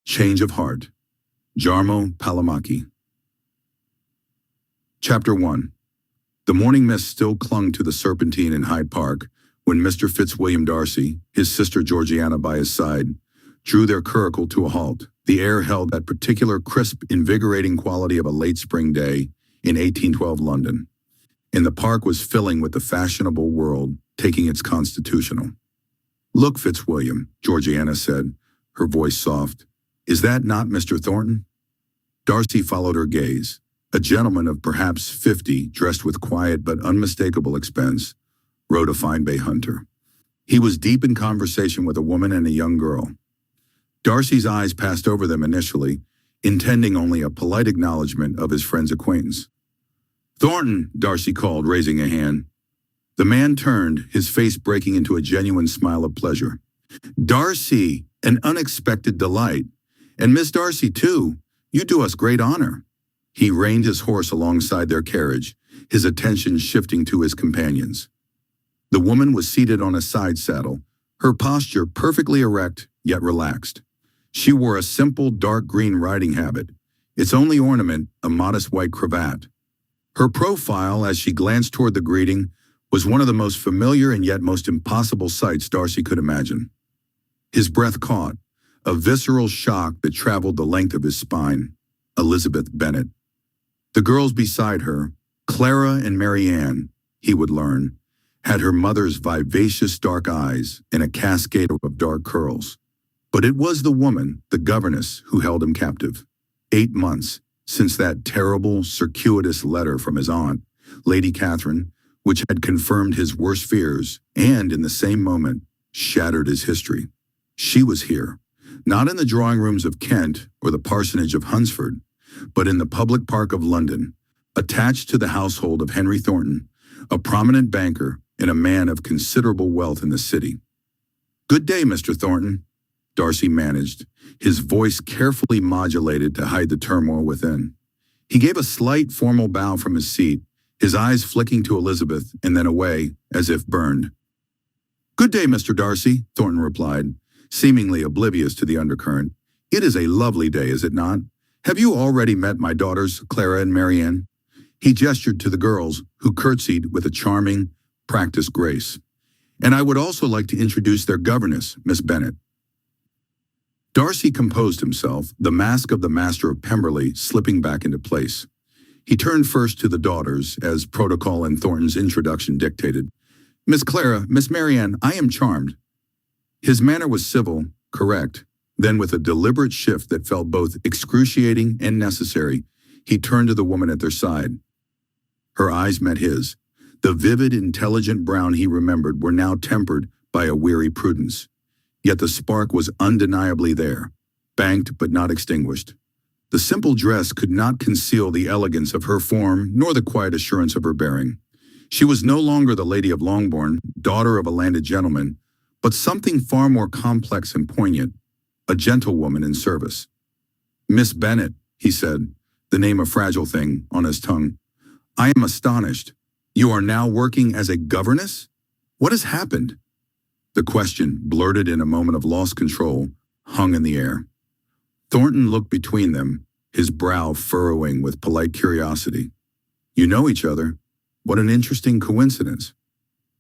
Change of Heart. Jarmo Palamaki. Chapter 1. The morning mist still clung to the Serpentine in Hyde Park when Mr. Fitzwilliam Darcy, his sister Georgiana by his side, drew their curricle to a halt. The air held that particular crisp, invigorating quality of a late spring day in 1812 London, and the park was filling with the fashionable world taking its constitutional. "Look, Fitzwilliam," Georgiana said, her voice soft. "Is that not Mr. Thornton?" Darcy followed her gaze. A gentleman of perhaps 50, dressed with quiet but unmistakable expense, rode a fine bay hunter. He was deep in conversation with a woman and a young girl. Darcy's eyes passed over them initially, intending only a polite acknowledgement of his friend's acquaintance. "Thornton," Darcy called, raising a hand. The man turned, his face breaking into a genuine smile of pleasure. "Darcy, an unexpected delight. And Miss Darcy, too. You do us great honor." He reined his horse alongside their carriage, his attention shifting to his companions. The woman was seated on a side saddle, her posture perfectly erect yet relaxed. She wore a simple dark green riding habit, its only ornament a modest white cravat. Her profile, as she glanced toward the greeting, was one of the most familiar and yet most impossible sights Darcy could imagine. His breath caught, a visceral shock that traveled the length of his spine. Elizabeth Bennet. The girls beside her, Clara and Marianne, he would learn, had her mother's vivacious dark eyes and a cascade of dark curls. But it was the woman, the governess, who held him captive. 8 months since that terrible, circuitous letter from his aunt, Lady Catherine, which had confirmed his worst fears and, in the same moment, shattered his history. She was here, not in the drawing rooms of Kent or the parsonage of Hunsford, but in the public park of London, attached to the household of Henry Thornton, a prominent banker and a man of considerable wealth in the city. "Good day, Mr. Thornton," Darcy managed, his voice carefully modulated to hide the turmoil within. He gave a slight formal bow from his seat, his eyes flicking to Elizabeth and then away, as if burned. "Good day, Mr. Darcy," Thornton replied, seemingly oblivious to the undercurrent. "It is a lovely day, is it not? Have you already met my daughters, Clara and Marianne?" He gestured to the girls, who curtsied with a charming, practiced grace. "And I would also like to introduce their governess, Miss Bennet." Darcy composed himself, the mask of the Master of Pemberley slipping back into place. He turned first to the daughters, as protocol and Thornton's introduction dictated. "Miss Clara, Miss Marianne, I am charmed." His manner was civil, correct. Then, with a deliberate shift that felt both excruciating and necessary, he turned to the woman at their side. Her eyes met his. The vivid, intelligent brown he remembered were now tempered by a weary prudence. Yet the spark was undeniably there, banked but not extinguished. The simple dress could not conceal the elegance of her form nor the quiet assurance of her bearing. She was no longer the Lady of Longbourn, daughter of a landed gentleman, but something far more complex and poignant, a gentlewoman in service. "Miss Bennet," he said, the name a fragile thing on his tongue. "I am astonished. You are now working as a governess? What has happened?" The question, blurted in a moment of lost control, hung in the air. Thornton looked between them, his brow furrowing with polite curiosity. "You know each other? What an interesting coincidence."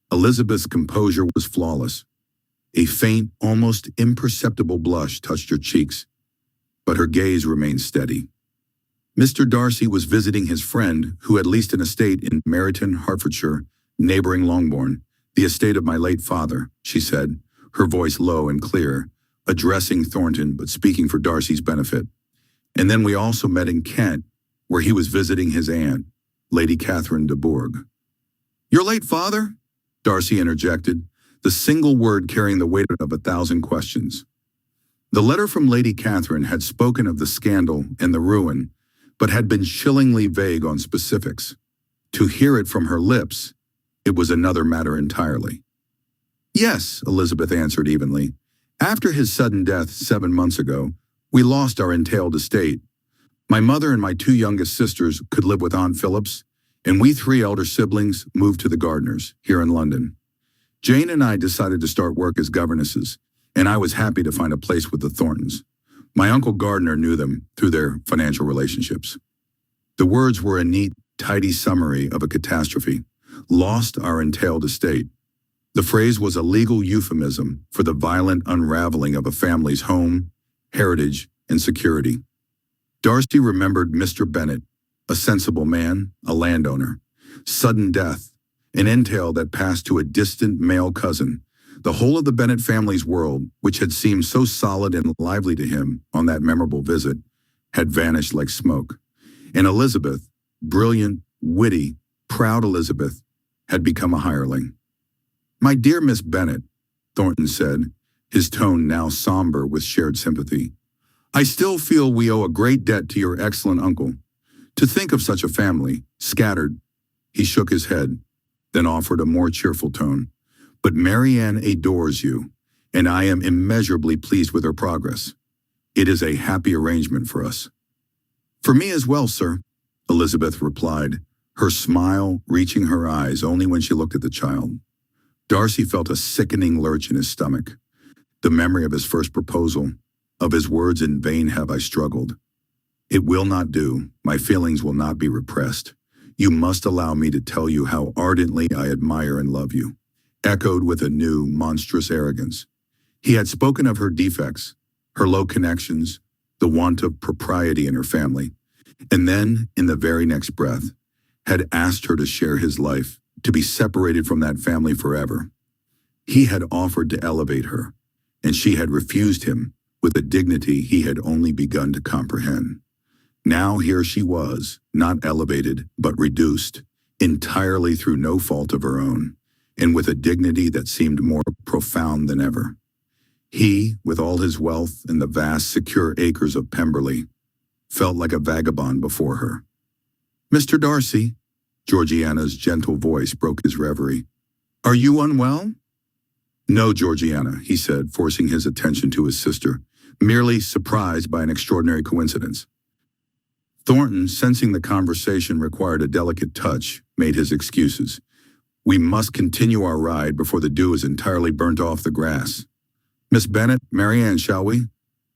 Elizabeth's composure was flawless. A faint, almost imperceptible blush touched her cheeks, but her gaze remained steady. Mr. Darcy was visiting his friend, who had leased an estate in Meryton, Hertfordshire, neighboring Longbourn, the estate of my late father, she said, her voice low and clear, addressing Thornton but speaking for Darcy's benefit. "And then we also met in Kent, where he was visiting his aunt, Lady Catherine de Bourgh." "Your late father?" Darcy interjected, the single word carrying the weight of 1,000 questions. The letter from Lady Catherine had spoken of the scandal and the ruin, but had been chillingly vague on specifics. To hear it from her lips, it was another matter entirely. "Yes," Elizabeth answered evenly. "After his sudden death 7 months ago, we lost our entailed estate. My mother and my 2 youngest sisters could live with Aunt Phillips, and we 3 elder siblings moved to the Gardeners, here in London. Jane and I decided to start work as governesses, and I was happy to find a place with the Thorntons. My Uncle Gardner knew them through their financial relationships. The words were a neat, tidy summary of a catastrophe. Lost our entailed estate. The phrase was a legal euphemism for the violent unraveling of a family's home, heritage, and security. Darcy remembered Mr. Bennet, a sensible man, a landowner. Sudden death, an entail that passed to a distant male cousin. The whole of the Bennet family's world, which had seemed so solid and lively to him on that memorable visit, had vanished like smoke. And Elizabeth, brilliant, witty, proud Elizabeth, had become a hireling. "My dear Miss Bennet," Thornton said, his tone now somber with shared sympathy, "I still feel we owe a great debt to your excellent uncle. To think of such a family, scattered." He shook his head, then offered a more cheerful tone. "But Marianne adores you, and I am immeasurably pleased with her progress. It is a happy arrangement for us." "For me as well, sir," Elizabeth replied, her smile reaching her eyes only when she looked at the child. Darcy felt a sickening lurch in his stomach. The memory of his first proposal, of his words, "In vain have I struggled. It will not do, my feelings will not be repressed. You must allow me to tell you how ardently I admire and love you," echoed with a new, monstrous arrogance. He had spoken of her defects, her low connections, the want of propriety in her family, and then, in the very next breath, had asked her to share his life, to be separated from that family forever. He had offered to elevate her, and she had refused him with a dignity he had only begun to comprehend. Now here she was, not elevated, but reduced, entirely through no fault of her own, and with a dignity that seemed more profound than ever. He, with all his wealth and the vast, secure acres of Pemberley, felt like a vagabond before her. "Mr. Darcy," Georgiana's gentle voice broke his reverie. "Are you unwell?" "No, Georgiana," he said, forcing his attention to his sister, merely surprised by an extraordinary coincidence. Thornton, sensing the conversation required a delicate touch, made his excuses. "We must continue our ride before the dew is entirely burnt off the grass. Miss Bennet, Marianne, shall we?"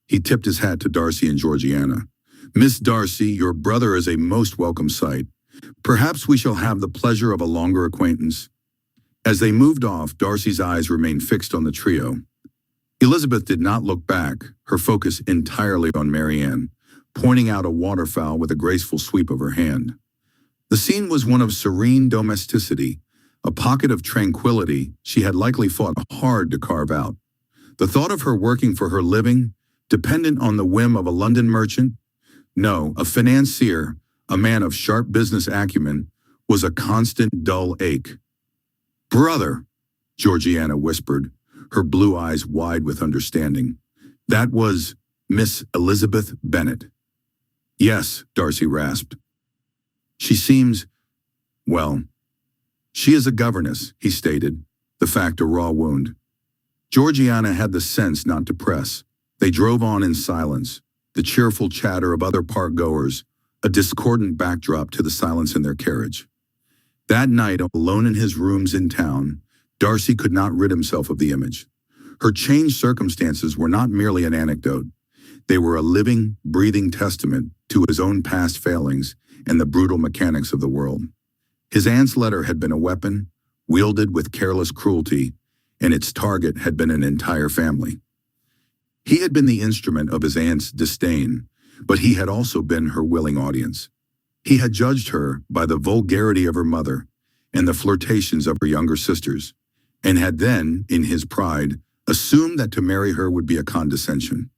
He tipped his hat to Darcy and Georgiana. "Miss Darcy, your brother is a most welcome sight. Perhaps we shall have the pleasure of a longer acquaintance." As they moved off, Darcy's eyes remained fixed on the trio. Elizabeth did not look back, her focus entirely on Marianne, pointing out a waterfowl with a graceful sweep of her hand. The scene was one of serene domesticity, a pocket of tranquility she had likely fought hard to carve out. The thought of her working for her living, dependent on the whim of a London merchant, no, a financier, a man of sharp business acumen, was a constant dull ache. "Brother," Georgiana whispered, her blue eyes wide with understanding. "That was Miss Elizabeth Bennet." "Yes," Darcy rasped. "She seems, well, she is a governess," he stated, the fact a raw wound. Georgiana had the sense not to press. They drove on in silence, the cheerful chatter of other park-goers, a discordant backdrop to the silence in their carriage. That night, alone in his rooms in town, Darcy could not rid himself of the image. Her changed circumstances were not merely an anecdote. They were a living, breathing testament to his own past failings and the brutal mechanics of the world. His aunt's letter had been a weapon, wielded with careless cruelty, and its target had been an entire family. He had been the instrument of his aunt's disdain, but he had also been her willing audience. He had judged her by the vulgarity of her mother and the flirtations of her younger sisters, and had then, in his pride, assumed that to marry her would be a condescension.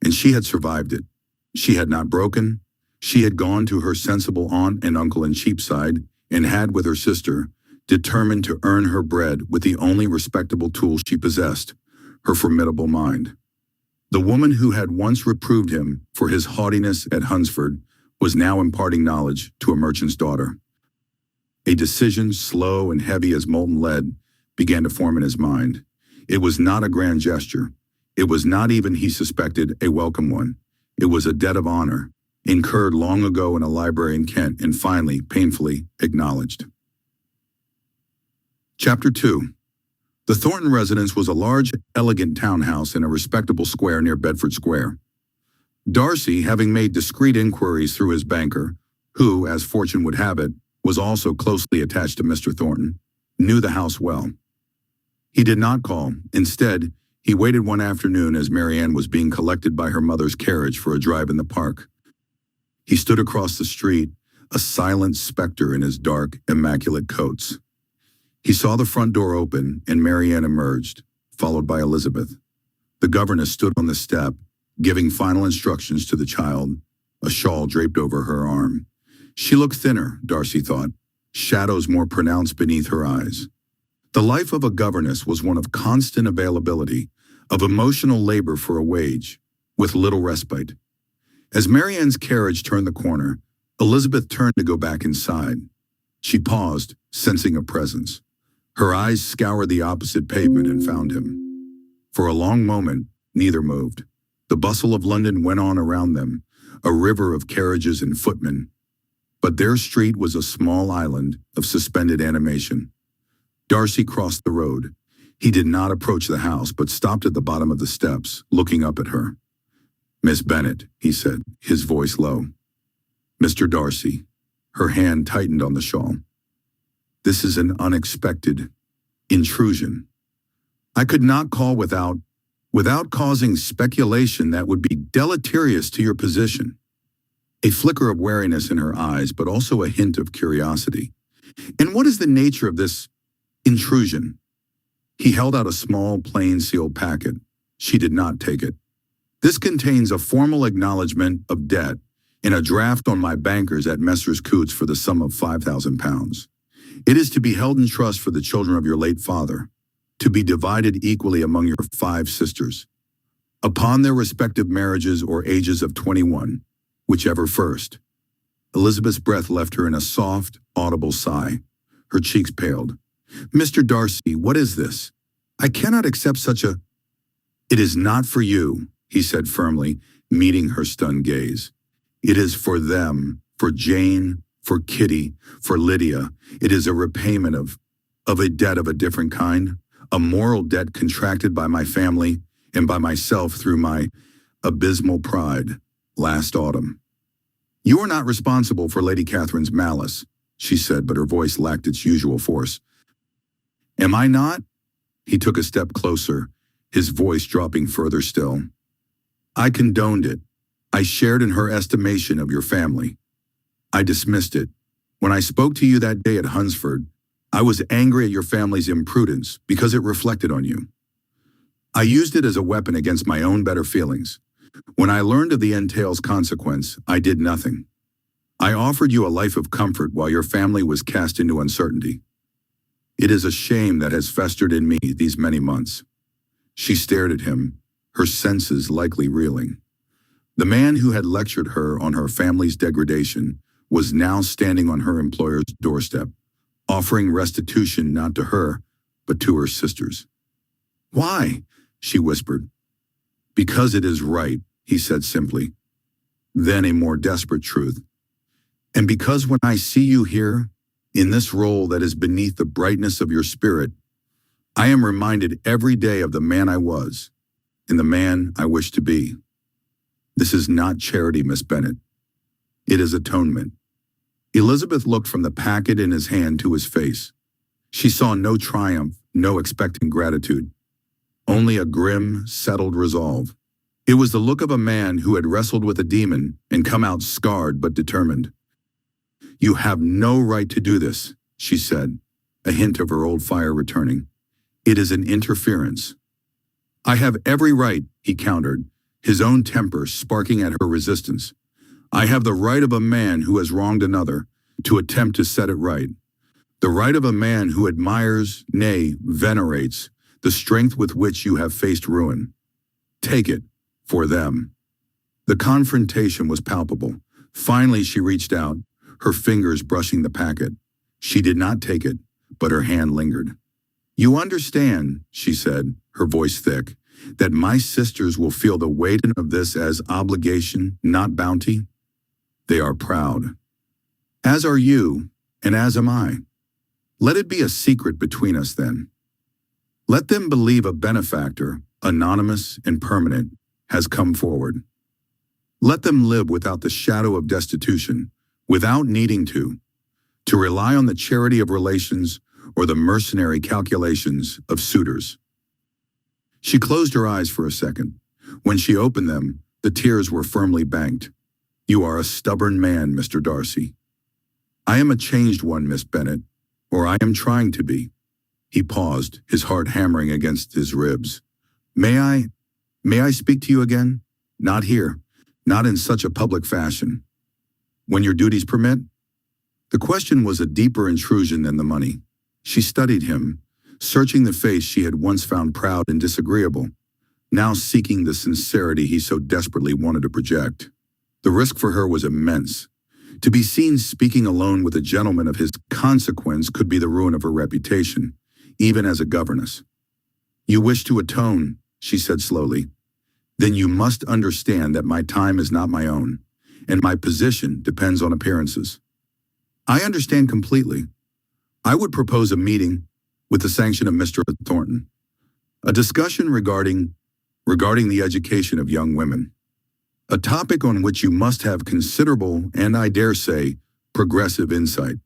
And she had survived it. She had not broken. She had gone to her sensible aunt and uncle in Cheapside, and had, with her sister, determined to earn her bread with the only respectable tool she possessed, her formidable mind. The woman who had once reproved him for his haughtiness at Hunsford was now imparting knowledge to a merchant's daughter. A decision, slow and heavy as molten lead, began to form in his mind. It was not a grand gesture. It was not even, he suspected, a welcome one. It was a debt of honor, incurred long ago in a library in Kent and finally, painfully, acknowledged. Chapter 2. The Thornton residence was a large, elegant townhouse in a respectable square near Bedford Square. Darcy, having made discreet inquiries through his banker, who, as fortune would have it, was also closely attached to Mr. Thornton, knew the house well. He did not call. Instead, he waited one afternoon as Marianne was being collected by her mother's carriage for a drive in the park. He stood across the street, a silent specter in his dark, immaculate coats. He saw the front door open and Marianne emerged, followed by Elizabeth. The governess stood on the step, giving final instructions to the child, a shawl draped over her arm. She looked thinner, Darcy thought, shadows more pronounced beneath her eyes. The life of a governess was one of constant availability, of emotional labor for a wage, with little respite. As Marianne's carriage turned the corner, Elizabeth turned to go back inside. She paused, sensing a presence. Her eyes scoured the opposite pavement and found him. For a long moment, neither moved. The bustle of London went on around them, a river of carriages and footmen. But their street was a small island of suspended animation. Darcy crossed the road. He did not approach the house, but stopped at the bottom of the steps, looking up at her. "Miss Bennet," he said, his voice low. "Mr. Darcy." Her hand tightened on the shawl. "This is an unexpected intrusion. I could not call without causing speculation that would be deleterious to your position." A flicker of wariness in her eyes, but also a hint of curiosity. "And what is the nature of this intrusion?" He held out a small, plain sealed packet. She did not take it. "This contains a formal acknowledgement of debt and a draft on my bankers at Messrs. Coutts for the sum of £5,000. It is to be held in trust for the children of your late father, to be divided equally among your 5 sisters, upon their respective marriages or ages of 21, whichever first." Elizabeth's breath left her in a soft, audible sigh. Her cheeks paled. "Mr. Darcy, what is this? I cannot accept such a—" "It is not for you," he said firmly, meeting her stunned gaze. "It is for them, for Jane, for Kitty, for Lydia. It is a repayment of a debt of a different kind, a moral debt contracted by my family and by myself through my abysmal pride last autumn." "You are not responsible for Lady Catherine's malice," she said, but her voice lacked its usual force. "Am I not?" He took a step closer, his voice dropping further still. "I condoned it. I shared in her estimation of your family. I dismissed it. When I spoke to you that day at Hunsford, I was angry at your family's imprudence because it reflected on you. I used it as a weapon against my own better feelings. When I learned of the entail's consequence, I did nothing. I offered you a life of comfort while your family was cast into uncertainty. It is a shame that has festered in me these many months." She stared at him, her senses likely reeling. The man who had lectured her on her family's degradation was now standing on her employer's doorstep, offering restitution not to her, but to her sisters. "Why?" she whispered. "Because it is right," he said simply. Then a more desperate truth. "And because when I see you here, in this role that is beneath the brightness of your spirit, I am reminded every day of the man I was, and the man I wish to be. This is not charity, Miss Bennet. It is atonement." Elizabeth looked from the packet in his hand to his face. She saw no triumph, no expectant gratitude, only a grim, settled resolve. It was the look of a man who had wrestled with a demon and come out scarred but determined. "You have no right to do this," she said, a hint of her old fire returning. "It is an interference." "I have every right," he countered, his own temper sparking at her resistance. "I have the right of a man who has wronged another to attempt to set it right. The right of a man who admires, nay, venerates, the strength with which you have faced ruin. Take it, for them." The confrontation was palpable. Finally she reached out, her fingers brushing the packet. She did not take it, but her hand lingered. "You understand," she said, her voice thick, "that my sisters will feel the weight of this as obligation, not bounty? They are proud. As are you, and as am I. Let it be a secret between us then. Let them believe a benefactor, anonymous and permanent, has come forward." Let them live without the shadow of destitution, without needing to rely on the charity of relations or the mercenary calculations of suitors. She closed her eyes for a second. When she opened them, the tears were firmly banked. You are a stubborn man, Mr. Darcy. I am a changed one, Miss Bennet, or I am trying to be. He paused, his heart hammering against his ribs. May I speak to you again? Not here, not in such a public fashion. When your duties permit? The question was a deeper intrusion than the money. She studied him, searching the face she had once found proud and disagreeable, now seeking the sincerity he so desperately wanted to project. The risk for her was immense. To be seen speaking alone with a gentleman of his consequence could be the ruin of her reputation, even as a governess. You wish to atone, she said slowly. Then you must understand that my time is not my own, and my position depends on appearances. I understand completely. I would propose a meeting with the sanction of Mr. Thornton, a discussion regarding the education of young women, a topic on which you must have considerable and, I dare say, progressive insight.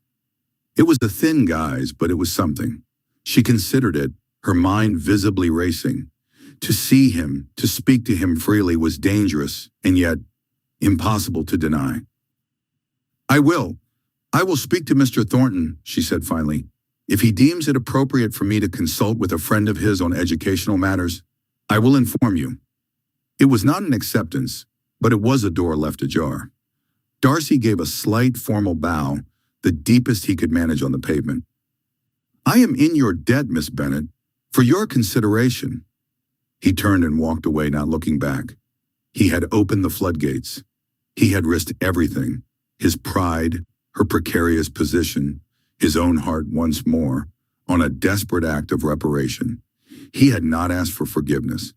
It was a thin guise, but it was something. She considered it, her mind visibly racing. To see him, to speak to him freely was dangerous, and yet impossible to deny. I will speak to Mr. Thornton, she said finally. If he deems it appropriate for me to consult with a friend of his on educational matters, I will inform you. It was not an acceptance, but it was a door left ajar. Darcy gave a slight formal bow, the deepest he could manage on the pavement. I am in your debt, Miss Bennet, for your consideration. He turned and walked away, not looking back. He had opened the floodgates. He had risked everything, his pride, her precarious position, his own heart once more, on a desperate act of reparation. He had not asked for forgiveness.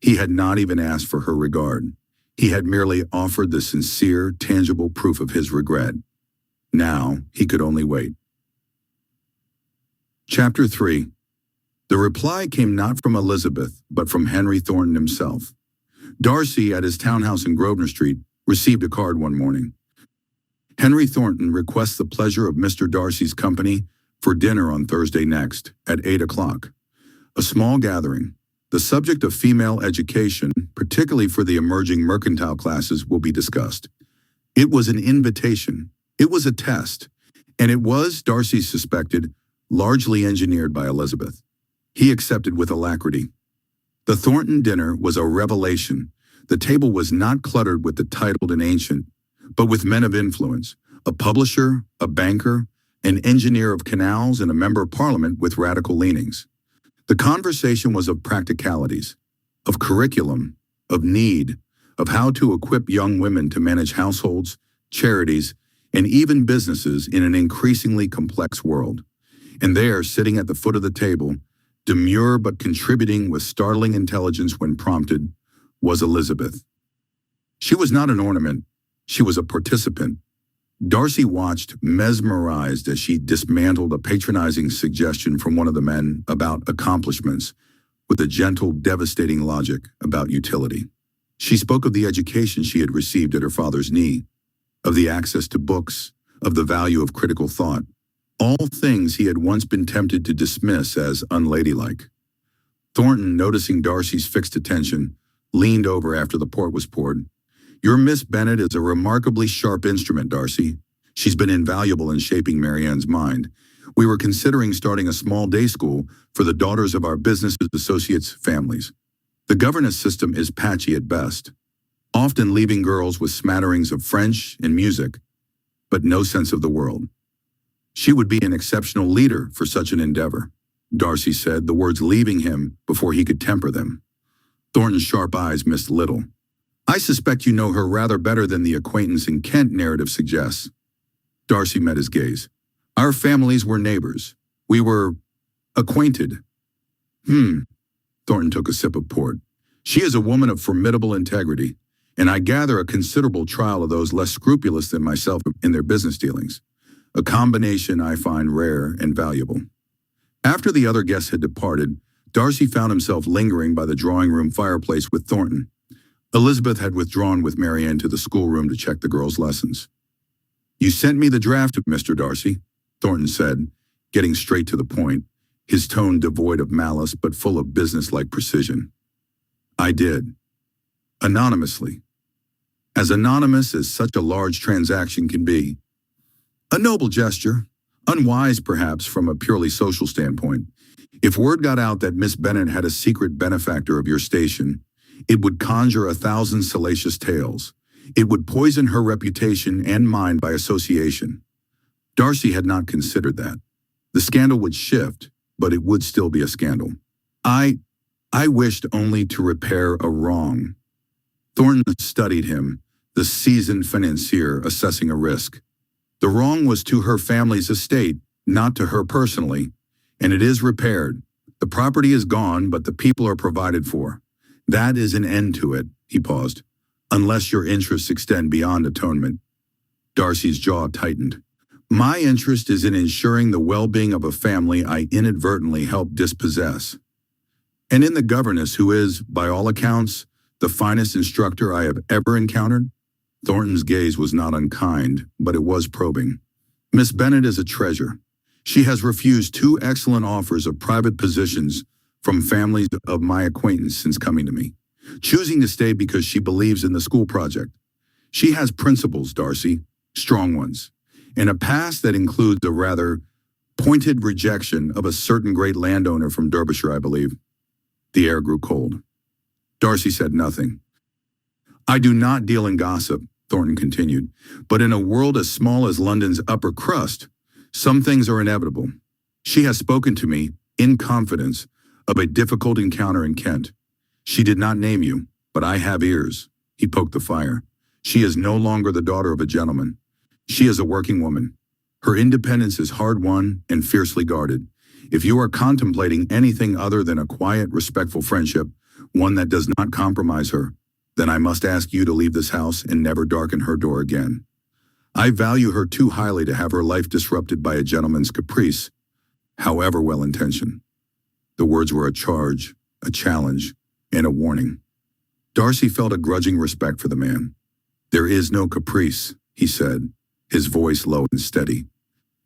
He had not even asked for her regard. He had merely offered the sincere, tangible proof of his regret. Now he could only wait. Chapter 3. The reply came not from Elizabeth, but from Henry Thornton himself. Darcy, at his townhouse in Grosvenor Street, received a card one morning. Henry Thornton requests the pleasure of Mr. Darcy's company for dinner on Thursday next, at 8 o'clock. A small gathering. The subject of female education, particularly for the emerging mercantile classes, will be discussed. It was an invitation. It was a test. And it was, Darcy suspected, largely engineered by Elizabeth. He accepted with alacrity. The Thornton dinner was a revelation. The table was not cluttered with the titled and ancient, but with men of influence, a publisher, a banker, an engineer of canals, and a member of parliament with radical leanings. The conversation was of practicalities, of curriculum, of need, of how to equip young women to manage households, charities, and even businesses in an increasingly complex world. And there, sitting at the foot of the table, demure but contributing with startling intelligence when prompted, was Elizabeth. She was not an ornament. She was a participant. Darcy watched, mesmerized, as she dismantled a patronizing suggestion from one of the men about accomplishments with a gentle, devastating logic about utility. She spoke of the education she had received at her father's knee, of the access to books, of the value of critical thought, all things he had once been tempted to dismiss as unladylike. Thornton, noticing Darcy's fixed attention, leaned over after the port was poured. Your Miss Bennet is a remarkably sharp instrument, Darcy. She's been invaluable in shaping Marianne's mind. We were considering starting a small day school for the daughters of our business associates' families. The governess system is patchy at best, often leaving girls with smatterings of French and music, but no sense of the world. She would be an exceptional leader for such an endeavor, Darcy said, the words leaving him before he could temper them. Thornton's sharp eyes missed little. I suspect you know her rather better than the acquaintance in Kent narrative suggests. Darcy met his gaze. Our families were neighbors. We were acquainted. Thornton took a sip of port. She is a woman of formidable integrity, and I gather a considerable trial of those less scrupulous than myself in their business dealings. A combination I find rare and valuable. After the other guests had departed, Darcy found himself lingering by the drawing-room fireplace with Thornton. Elizabeth had withdrawn with Marianne to the schoolroom to check the girls' lessons. "You sent me the draft, Mr. Darcy," Thornton said, getting straight to the point, his tone devoid of malice but full of business-like precision. "I did. Anonymously. As anonymous as such a large transaction can be. A noble gesture, unwise perhaps from a purely social standpoint. If word got out that Miss Bennet had a secret benefactor of your station, it would conjure 1,000 salacious tales. It would poison her reputation and mine by association." Darcy had not considered that. The scandal would shift, but it would still be a scandal. I wished only to repair a wrong." Thornton studied him, the seasoned financier assessing a risk. "The wrong was to her family's estate, not to her personally, and it is repaired. The property is gone, but the people are provided for. That is an end to it," he paused, "unless your interests extend beyond atonement." Darcy's jaw tightened. "My interest is in ensuring the well-being of a family I inadvertently helped dispossess. And in the governess who is, by all accounts, the finest instructor I have ever encountered." Thornton's gaze was not unkind, but it was probing. "Miss Bennet is a treasure. She has refused 2 excellent offers of private positions from families of my acquaintance since coming to me, choosing to stay because she believes in the school project. She has principles, Darcy, strong ones, and a past that includes a rather pointed rejection of a certain great landowner from Derbyshire, I believe." The air grew cold. Darcy said nothing. "I do not deal in gossip," Thornton continued, "but in a world as small as London's upper crust, some things are inevitable. She has spoken to me, in confidence, of a difficult encounter in Kent. She did not name you, but I have ears." He poked the fire. "She is no longer the daughter of a gentleman. She is a working woman. Her independence is hard-won and fiercely guarded. If you are contemplating anything other than a quiet, respectful friendship, one that does not compromise her, then I must ask you to leave this house and never darken her door again. I value her too highly to have her life disrupted by a gentleman's caprice, however well-intentioned." The words were a charge, a challenge, and a warning. Darcy felt a grudging respect for the man. "There is no caprice," he said, his voice low and steady.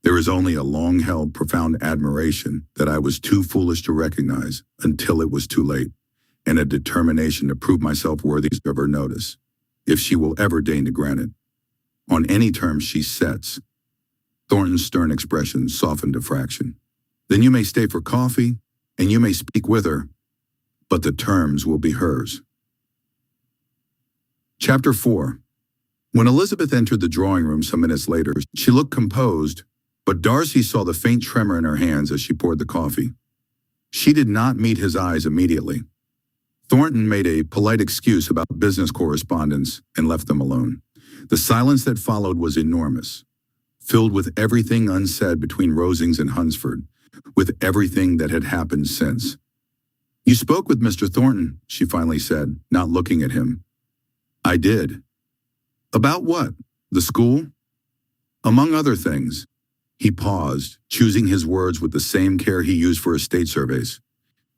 "There is only a long-held, profound admiration that I was too foolish to recognize until it was too late, and a determination to prove myself worthy of her notice, if she will ever deign to grant it. On any terms she sets." Thornton's stern expression softened a fraction. "Then you may stay for coffee, and you may speak with her, but the terms will be hers." Chapter 4. When Elizabeth entered the drawing room some minutes later, she looked composed, but Darcy saw the faint tremor in her hands as she poured the coffee. She did not meet his eyes immediately. Thornton made a polite excuse about business correspondence and left them alone. The silence that followed was enormous, filled with everything unsaid between Rosings and Hunsford, with everything that had happened since. "You spoke with Mr. Thornton," she finally said, not looking at him. "I did." "About what? The school?" "Among other things." He paused, choosing his words with the same care he used for estate surveys.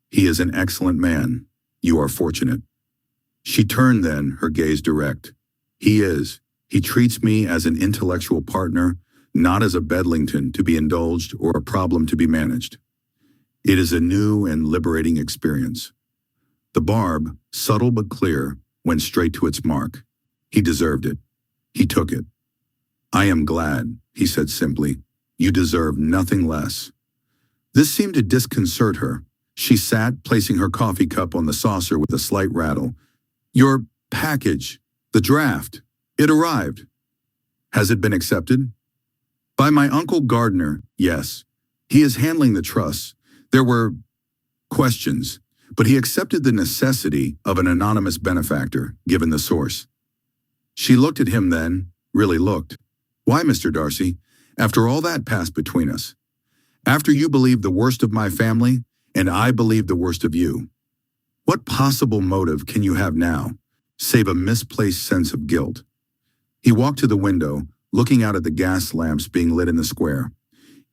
"He is an excellent man. You are fortunate." She turned then, her gaze direct. "He is. He treats me as an intellectual partner, not as a Bedlington to be indulged or a problem to be managed. It is a new and liberating experience." The barb, subtle but clear, went straight to its mark. He deserved it. He took it. "I am glad," he said simply. "You deserve nothing less." This seemed to disconcert her. She sat, placing her coffee cup on the saucer with a slight rattle. "Your package, the draft, it arrived." "Has it been accepted?" "By my uncle Gardner, yes. He is handling the trusts. There were questions, but he accepted the necessity of an anonymous benefactor, given the source." She looked at him then, really looked. "Why, Mr. Darcy, after all that passed between us? After you believed the worst of my family, and I believed the worst of you? What possible motive can you have now, save a misplaced sense of guilt?" He walked to the window, looking out at the gas lamps being lit in the square.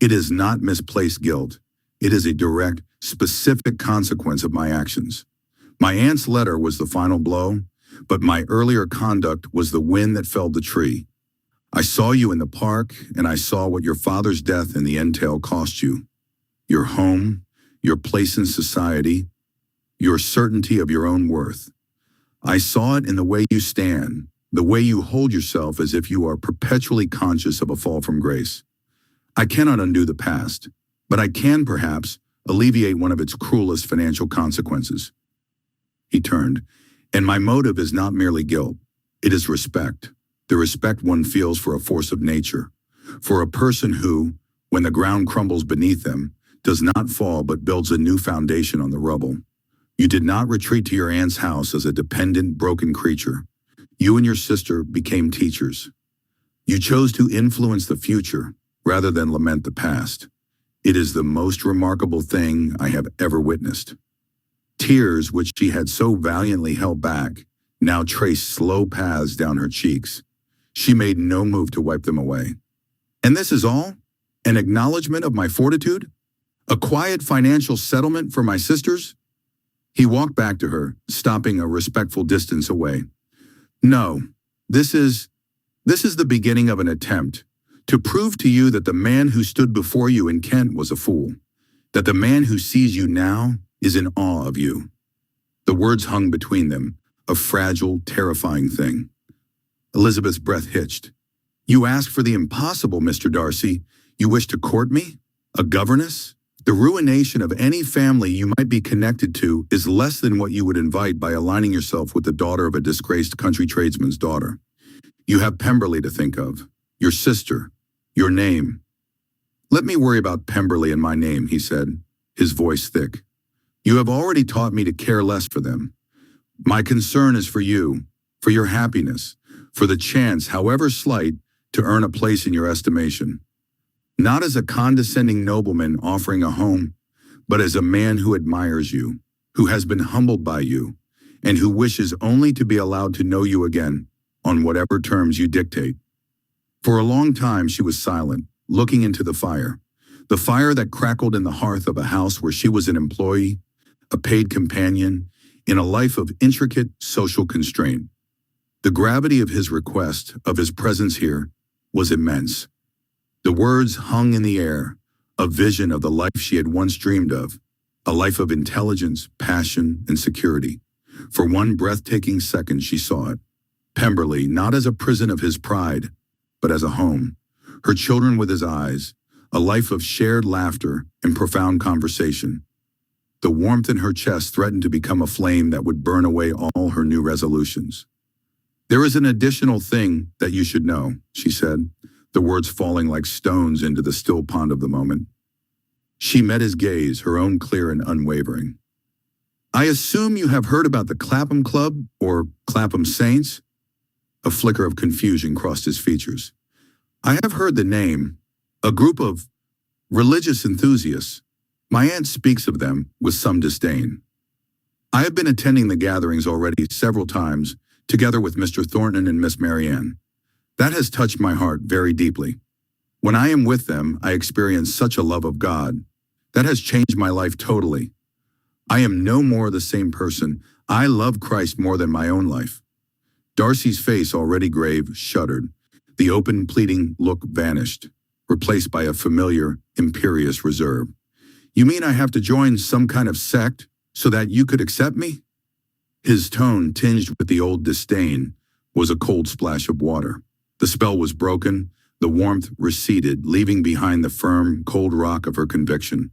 "It is not misplaced guilt. It is a direct, specific consequence of my actions. My aunt's letter was the final blow, but my earlier conduct was the wind that felled the tree. I saw you in the park, and I saw what your father's death and the entail cost you. Your home, your place in society, your certainty of your own worth. I saw it in the way you stand, the way you hold yourself as if you are perpetually conscious of a fall from grace. I cannot undo the past, but I can, perhaps, alleviate one of its cruelest financial consequences. He turned, and my motive is not merely guilt. It is respect, the respect one feels for a force of nature, for a person who, when the ground crumbles beneath them, does not fall but builds a new foundation on the rubble. You did not retreat to your aunt's house as a dependent, broken creature. You and your sister became teachers. You chose to influence the future rather than lament the past. It is the most remarkable thing I have ever witnessed. Tears, which she had so valiantly held back, now traced slow paths down her cheeks. She made no move to wipe them away. And this is all? An acknowledgement of my fortitude? A quiet financial settlement for my sisters? He walked back to her, stopping a respectful distance away. No, this is the beginning of an attempt to prove to you that the man who stood before you in Kent was a fool, that the man who sees you now is in awe of you. The words hung between them, a fragile, terrifying thing. Elizabeth's breath hitched. You ask for the impossible, Mr. Darcy. You wish to court me? A governess? The ruination of any family you might be connected to is less than what you would invite by aligning yourself with the daughter of a disgraced country tradesman's daughter. You have Pemberley to think of, your sister, your name. Let me worry about Pemberley and my name, he said, his voice thick. You have already taught me to care less for them. My concern is for you, for your happiness, for the chance, however slight, to earn a place in your estimation. Not as a condescending nobleman offering a home, but as a man who admires you, who has been humbled by you, and who wishes only to be allowed to know you again, on whatever terms you dictate. For a long time she was silent, looking into the fire that crackled in the hearth of a house where she was an employee, a paid companion, in a life of intricate social constraint. The gravity of his request, of his presence here, was immense. The words hung in the air, a vision of the life she had once dreamed of, a life of intelligence, passion, and security. For one breathtaking second she saw it. Pemberley, not as a prison of his pride, but as a home. Her children with his eyes, a life of shared laughter and profound conversation. The warmth in her chest threatened to become a flame that would burn away all her new resolutions. There is an additional thing that you should know, she said, the words falling like stones into the still pond of the moment. She met his gaze, her own clear and unwavering. I assume you have heard about the Clapham Club, or Clapham Saints? A flicker of confusion crossed his features. I have heard the name, a group of religious enthusiasts. My aunt speaks of them with some disdain. I have been attending the gatherings already several times, together with Mr. Thornton and Miss Marianne. That has touched my heart very deeply. When I am with them, I experience such a love of God. That has changed my life totally. I am no more the same person. I love Christ more than my own life. Darcy's face, already grave, shuddered. The open, pleading look vanished, replaced by a familiar, imperious reserve. You mean I have to join some kind of sect so that you could accept me? His tone, tinged with the old disdain, was a cold splash of water. The spell was broken, the warmth receded, leaving behind the firm, cold rock of her conviction.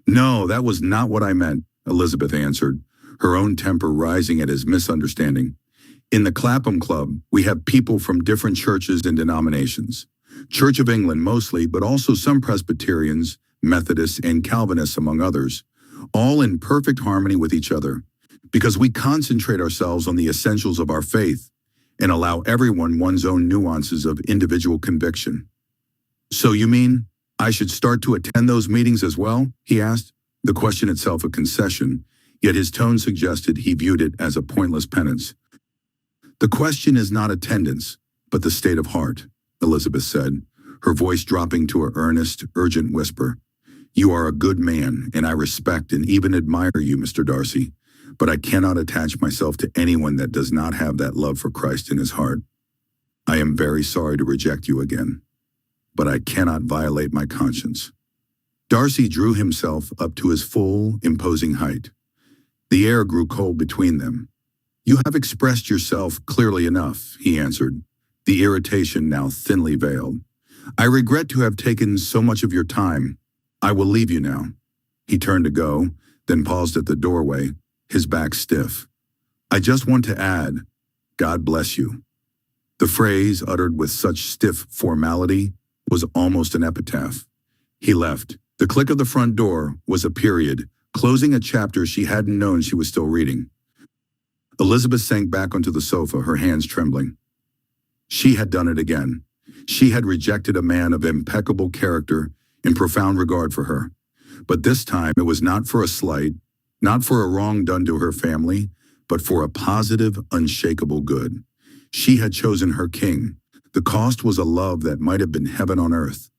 No, that was not what I meant, Elizabeth answered, her own temper rising at his misunderstanding. In the Clapham Club, we have people from different churches and denominations. Church of England mostly, but also some Presbyterians, Methodists, and Calvinists among others, all in perfect harmony with each other, because we concentrate ourselves on the essentials of our faith and allow everyone one's own nuances of individual conviction. So you mean I should start to attend those meetings as well? He asked, the question itself a concession, yet his tone suggested he viewed it as a pointless penance. The question is not attendance, but the state of heart, Elizabeth said, her voice dropping to an earnest, urgent whisper. You are a good man, and I respect and even admire you, Mr. Darcy. but I cannot attach myself to anyone that does not have that love for Christ in his heart. I am very sorry to reject you again, but I cannot violate my conscience." Darcy drew himself up to his full, imposing height. The air grew cold between them. "You have expressed yourself clearly enough," he answered, the irritation now thinly veiled. "I regret to have taken so much of your time. I will leave you now." He turned to go, then paused at the doorway, his back stiff. "I just want to add, God bless you." The phrase, uttered with such stiff formality, was almost an epitaph. He left. The click of the front door was a period, closing a chapter she hadn't known she was still reading. Elizabeth sank back onto the sofa, her hands trembling. She had done it again. She had rejected a man of impeccable character and profound regard for her. But this time it was not for a slight, not for a wrong done to her family, but for a positive, unshakable good. She had chosen her king. The cost was a love that might have been heaven on earth.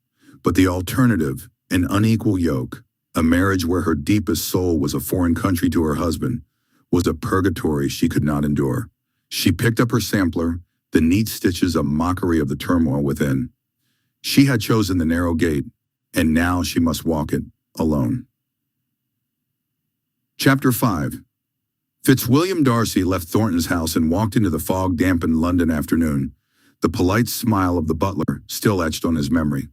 But the alternative, an unequal yoke, a marriage where her deepest soul was a foreign country to her husband, was a purgatory she could not endure. She picked up her sampler, the neat stitches a mockery of the turmoil within. She had chosen the narrow gate, and now she must walk it alone. Chapter 5. Fitzwilliam Darcy left Thornton's house and walked into the fog-dampened London afternoon, the polite smile of the butler still etched on his memory.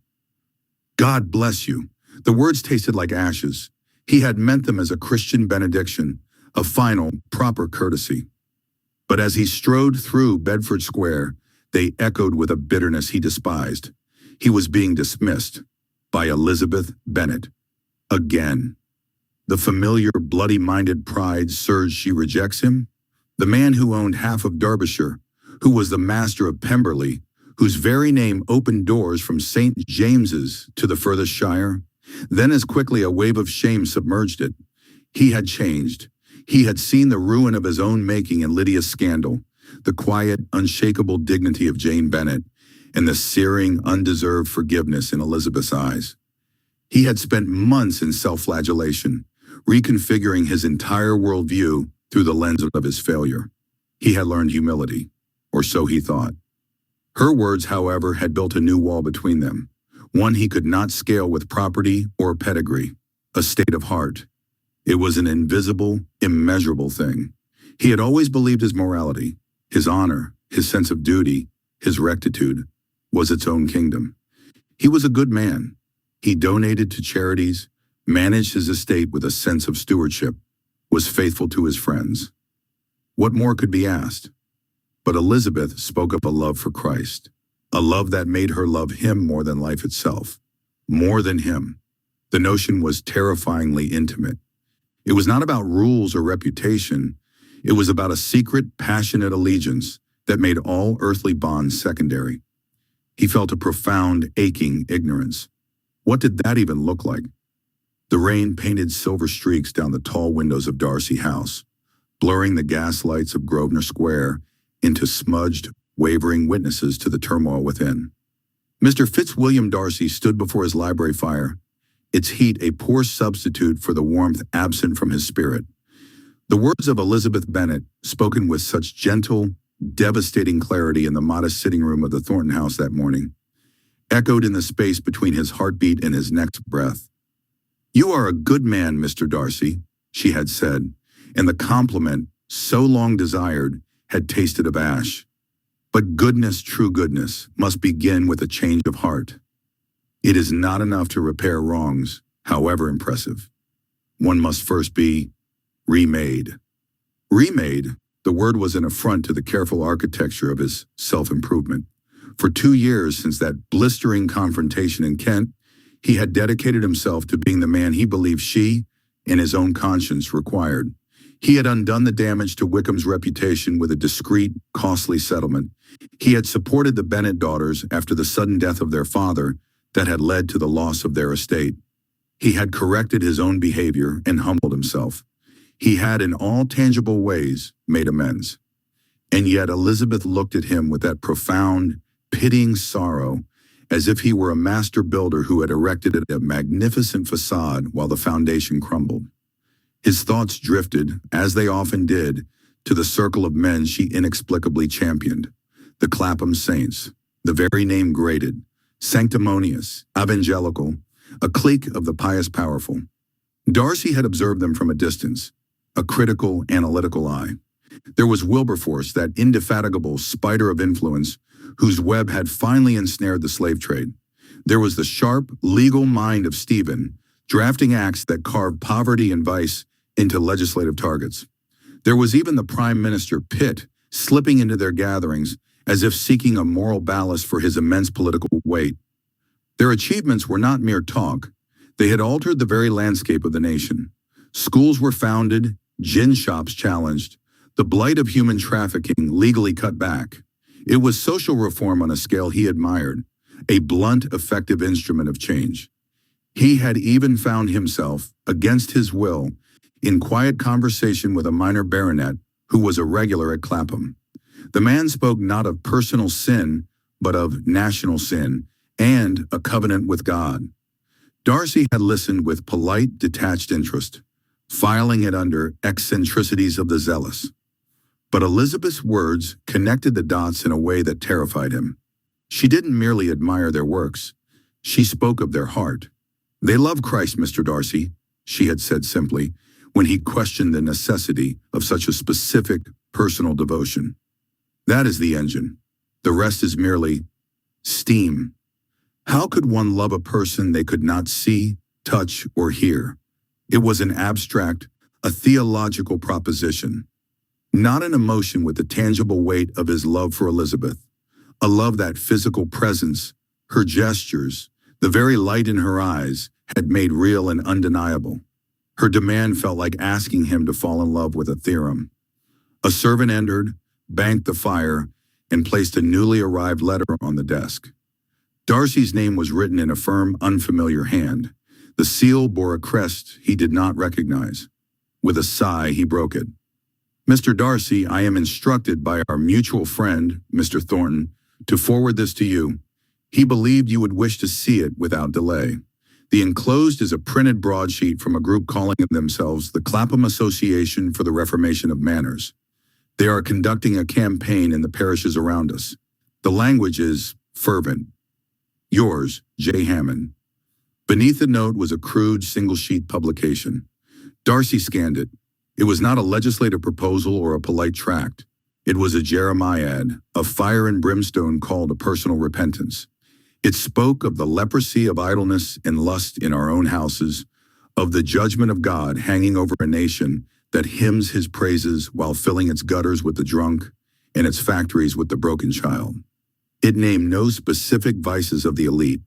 "God bless you." The words tasted like ashes. He had meant them as a Christian benediction, a final, proper courtesy. But as he strode through Bedford Square, they echoed with a bitterness he despised. He was being dismissed by Elizabeth Bennet. Again. The familiar, bloody-minded pride surged. She rejects him? The man who owned half of Derbyshire, who was the master of Pemberley, whose very name opened doors from St. James's to the furthest shire? Then as quickly a wave of shame submerged it. He had changed. He had seen the ruin of his own making in Lydia's scandal, the quiet, unshakable dignity of Jane Bennet, and the searing, undeserved forgiveness in Elizabeth's eyes. He had spent months in self-flagellation, reconfiguring his entire worldview through the lens of his failure. He had learned humility, or so he thought. Her words, however, had built a new wall between them, one he could not scale with property or pedigree, a state of heart. It was an invisible, immeasurable thing. He had always believed his morality, his honor, his sense of duty, his rectitude, was its own kingdom. He was a good man. He donated to charities, managed his estate with a sense of stewardship, was faithful to his friends. What more could be asked? But Elizabeth spoke of a love for Christ, a love that made her love him more than life itself, more than him. The notion was terrifyingly intimate. It was not about rules or reputation. It was about a secret, passionate allegiance that made all earthly bonds secondary. He felt a profound, aching ignorance. What did that even look like? The rain painted silver streaks down the tall windows of Darcy House, blurring the gas lights of Grosvenor Square into smudged, wavering witnesses to the turmoil within. Mr. Fitzwilliam Darcy stood before his library fire, its heat a poor substitute for the warmth absent from his spirit. The words of Elizabeth Bennet, spoken with such gentle, devastating clarity in the modest sitting room of the Thornton house that morning, echoed in the space between his heartbeat and his next breath. "You are a good man, Mr. Darcy," she had said, and the compliment, so long desired, had tasted of ash. But goodness, true goodness, must begin with a change of heart. It is not enough to repair wrongs, however impressive. One must first be remade. Remade, the word was an affront to the careful architecture of his self-improvement. For 2 years since that blistering confrontation in Kent, he had dedicated himself to being the man he believed she, and his own conscience, required. He had undone the damage to Wickham's reputation with a discreet, costly settlement. He had supported the Bennet daughters after the sudden death of their father that had led to the loss of their estate. He had corrected his own behavior and humbled himself. He had in all tangible ways made amends. And yet Elizabeth looked at him with that profound, pitying sorrow, as if he were a master builder who had erected a magnificent facade while the foundation crumbled. His thoughts drifted, as they often did, to the circle of men she inexplicably championed, the Clapham saints, the very name grated, sanctimonious, evangelical, a clique of the pious powerful. Darcy had observed them from a distance, a critical, analytical eye. There was Wilberforce, that indefatigable spider of influence whose web had finally ensnared the slave trade. There was the sharp, legal mind of Stephen, drafting acts that carved poverty and vice into legislative targets. There was even the Prime Minister, Pitt, slipping into their gatherings as if seeking a moral ballast for his immense political weight. Their achievements were not mere talk. They had altered the very landscape of the nation. Schools were founded, gin shops challenged, the blight of human trafficking legally cut back. It was social reform on a scale he admired, a blunt, effective instrument of change. He had even found himself, against his will, in quiet conversation with a minor baronet who was a regular at Clapham. The man spoke not of personal sin, but of national sin and a covenant with God. Darcy had listened with polite, detached interest, filing it under eccentricities of the zealous. But Elizabeth's words connected the dots in a way that terrified him. She didn't merely admire their works. She spoke of their heart. "They love Christ, Mr. Darcy," she had said simply, when he questioned the necessity of such a specific, personal devotion. "That is the engine. The rest is merely steam." How could one love a person they could not see, touch, or hear? It was an abstract, a theological proposition. Not an emotion with the tangible weight of his love for Elizabeth, a love that physical presence, her gestures, the very light in her eyes, had made real and undeniable. Her demand felt like asking him to fall in love with a theorem. A servant entered, banked the fire, and placed a newly arrived letter on the desk. Darcy's name was written in a firm, unfamiliar hand. The seal bore a crest he did not recognize. With a sigh, he broke it. "Mr. Darcy, I am instructed by our mutual friend, Mr. Thornton, to forward this to you. He believed you would wish to see it without delay. The enclosed is a printed broadsheet from a group calling themselves the Clapham Association for the Reformation of Manners. They are conducting a campaign in the parishes around us. The language is fervent. Yours, J. Hammond." Beneath the note was a crude, single-sheet publication. Darcy scanned it. It was not a legislative proposal or a polite tract. It was a Jeremiad, a fire and brimstone call to personal repentance. It spoke of the leprosy of idleness and lust in our own houses, of the judgment of God hanging over a nation that hymns his praises while filling its gutters with the drunk and its factories with the broken child. It named no specific vices of the elite,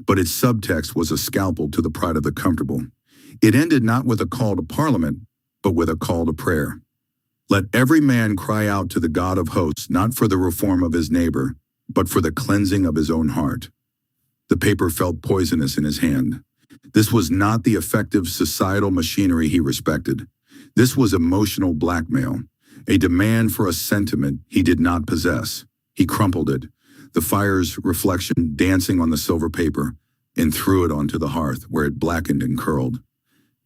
but its subtext was a scalpel to the pride of the comfortable. It ended not with a call to Parliament, but with a call to prayer. "Let every man cry out to the God of hosts, not for the reform of his neighbor, but for the cleansing of his own heart." The paper felt poisonous in his hand. This was not the effective societal machinery he respected. This was emotional blackmail, a demand for a sentiment he did not possess. He crumpled it, the fire's reflection dancing on the silver paper, and threw it onto the hearth, where it blackened and curled.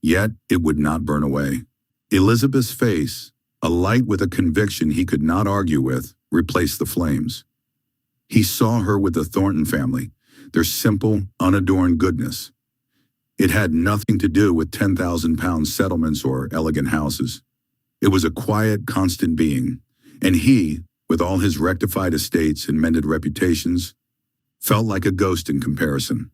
Yet it would not burn away. Elizabeth's face, alight with a conviction he could not argue with, replaced the flames. He saw her with the Thornton family, their simple, unadorned goodness. It had nothing to do with 10,000-pound settlements or elegant houses. It was a quiet, constant being, and he, with all his rectified estates and mended reputations, felt like a ghost in comparison.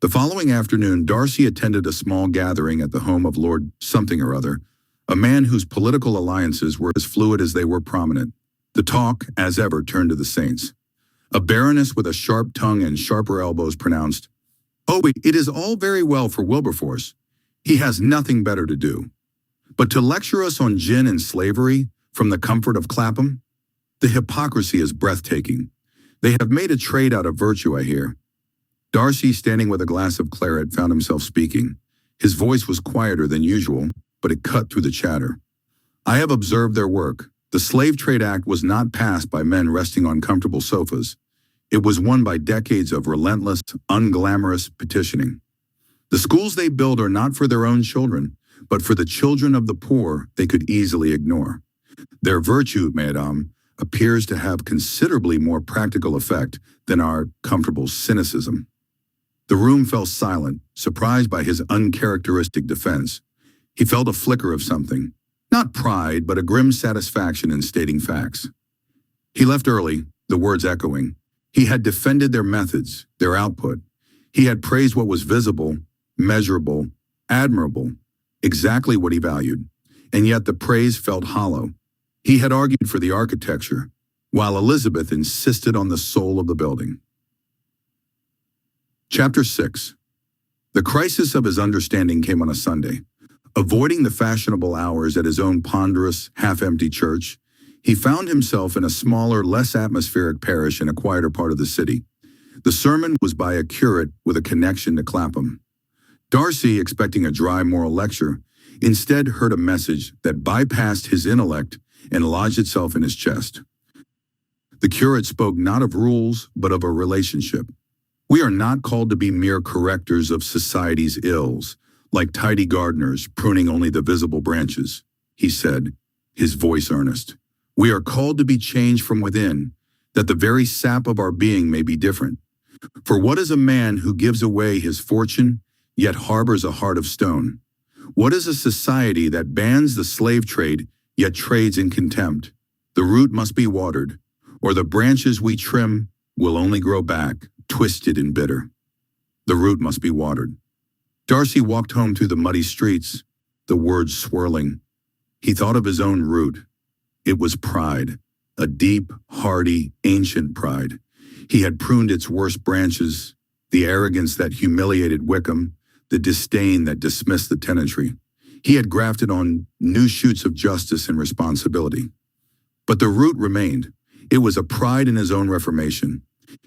The following afternoon, Darcy attended a small gathering at the home of Lord Something or Other, a man whose political alliances were as fluid as they were prominent. The talk, as ever, turned to the saints. A baroness with a sharp tongue and sharper elbows pronounced, "Oh, it is all very well for Wilberforce. He has nothing better to do. But to lecture us on gin and slavery from the comfort of Clapham? The hypocrisy is breathtaking. They have made a trade out of virtue, I hear." Darcy, standing with a glass of claret, found himself speaking. His voice was quieter than usual, but it cut through the chatter. "I have observed their work. The Slave Trade Act was not passed by men resting on comfortable sofas. It was won by decades of relentless, unglamorous petitioning. The schools they build are not for their own children, but for the children of the poor they could easily ignore. Their virtue, madame, appears to have considerably more practical effect than our comfortable cynicism. The room fell silent, surprised by his uncharacteristic defense. He felt a flicker of something, not pride, but a grim satisfaction in stating facts. He left early, the words echoing. He had defended their methods, their output. He had praised what was visible, measurable, admirable, exactly what he valued, and yet the praise felt hollow. He had argued for the architecture, while Elizabeth insisted on the soul of the building. Chapter 6. The crisis of his understanding came on a Sunday. Avoiding the fashionable hours at his own ponderous, half-empty church, he found himself in a smaller, less atmospheric parish in a quieter part of the city. The sermon was by a curate with a connection to Clapham. Darcy, expecting a dry moral lecture, instead heard a message that bypassed his intellect and lodged itself in his chest. The curate spoke not of rules, but of a relationship. We are not called to be mere correctors of society's ills, like tidy gardeners pruning only the visible branches, he said, his voice earnest. We are called to be changed from within, that the very sap of our being may be different. For what is a man who gives away his fortune, yet harbors a heart of stone? What is a society that bans the slave trade, yet trades in contempt? The root must be watered, or the branches we trim will only grow back, twisted and bitter. The root must be watered. Darcy walked home through the muddy streets, the words swirling. He thought of his own root. It was pride, a deep, hardy, ancient pride. He had pruned its worst branches, the arrogance that humiliated Wickham, the disdain that dismissed the tenantry. He had grafted on new shoots of justice and responsibility. But the root remained. It was a pride in his own reformation.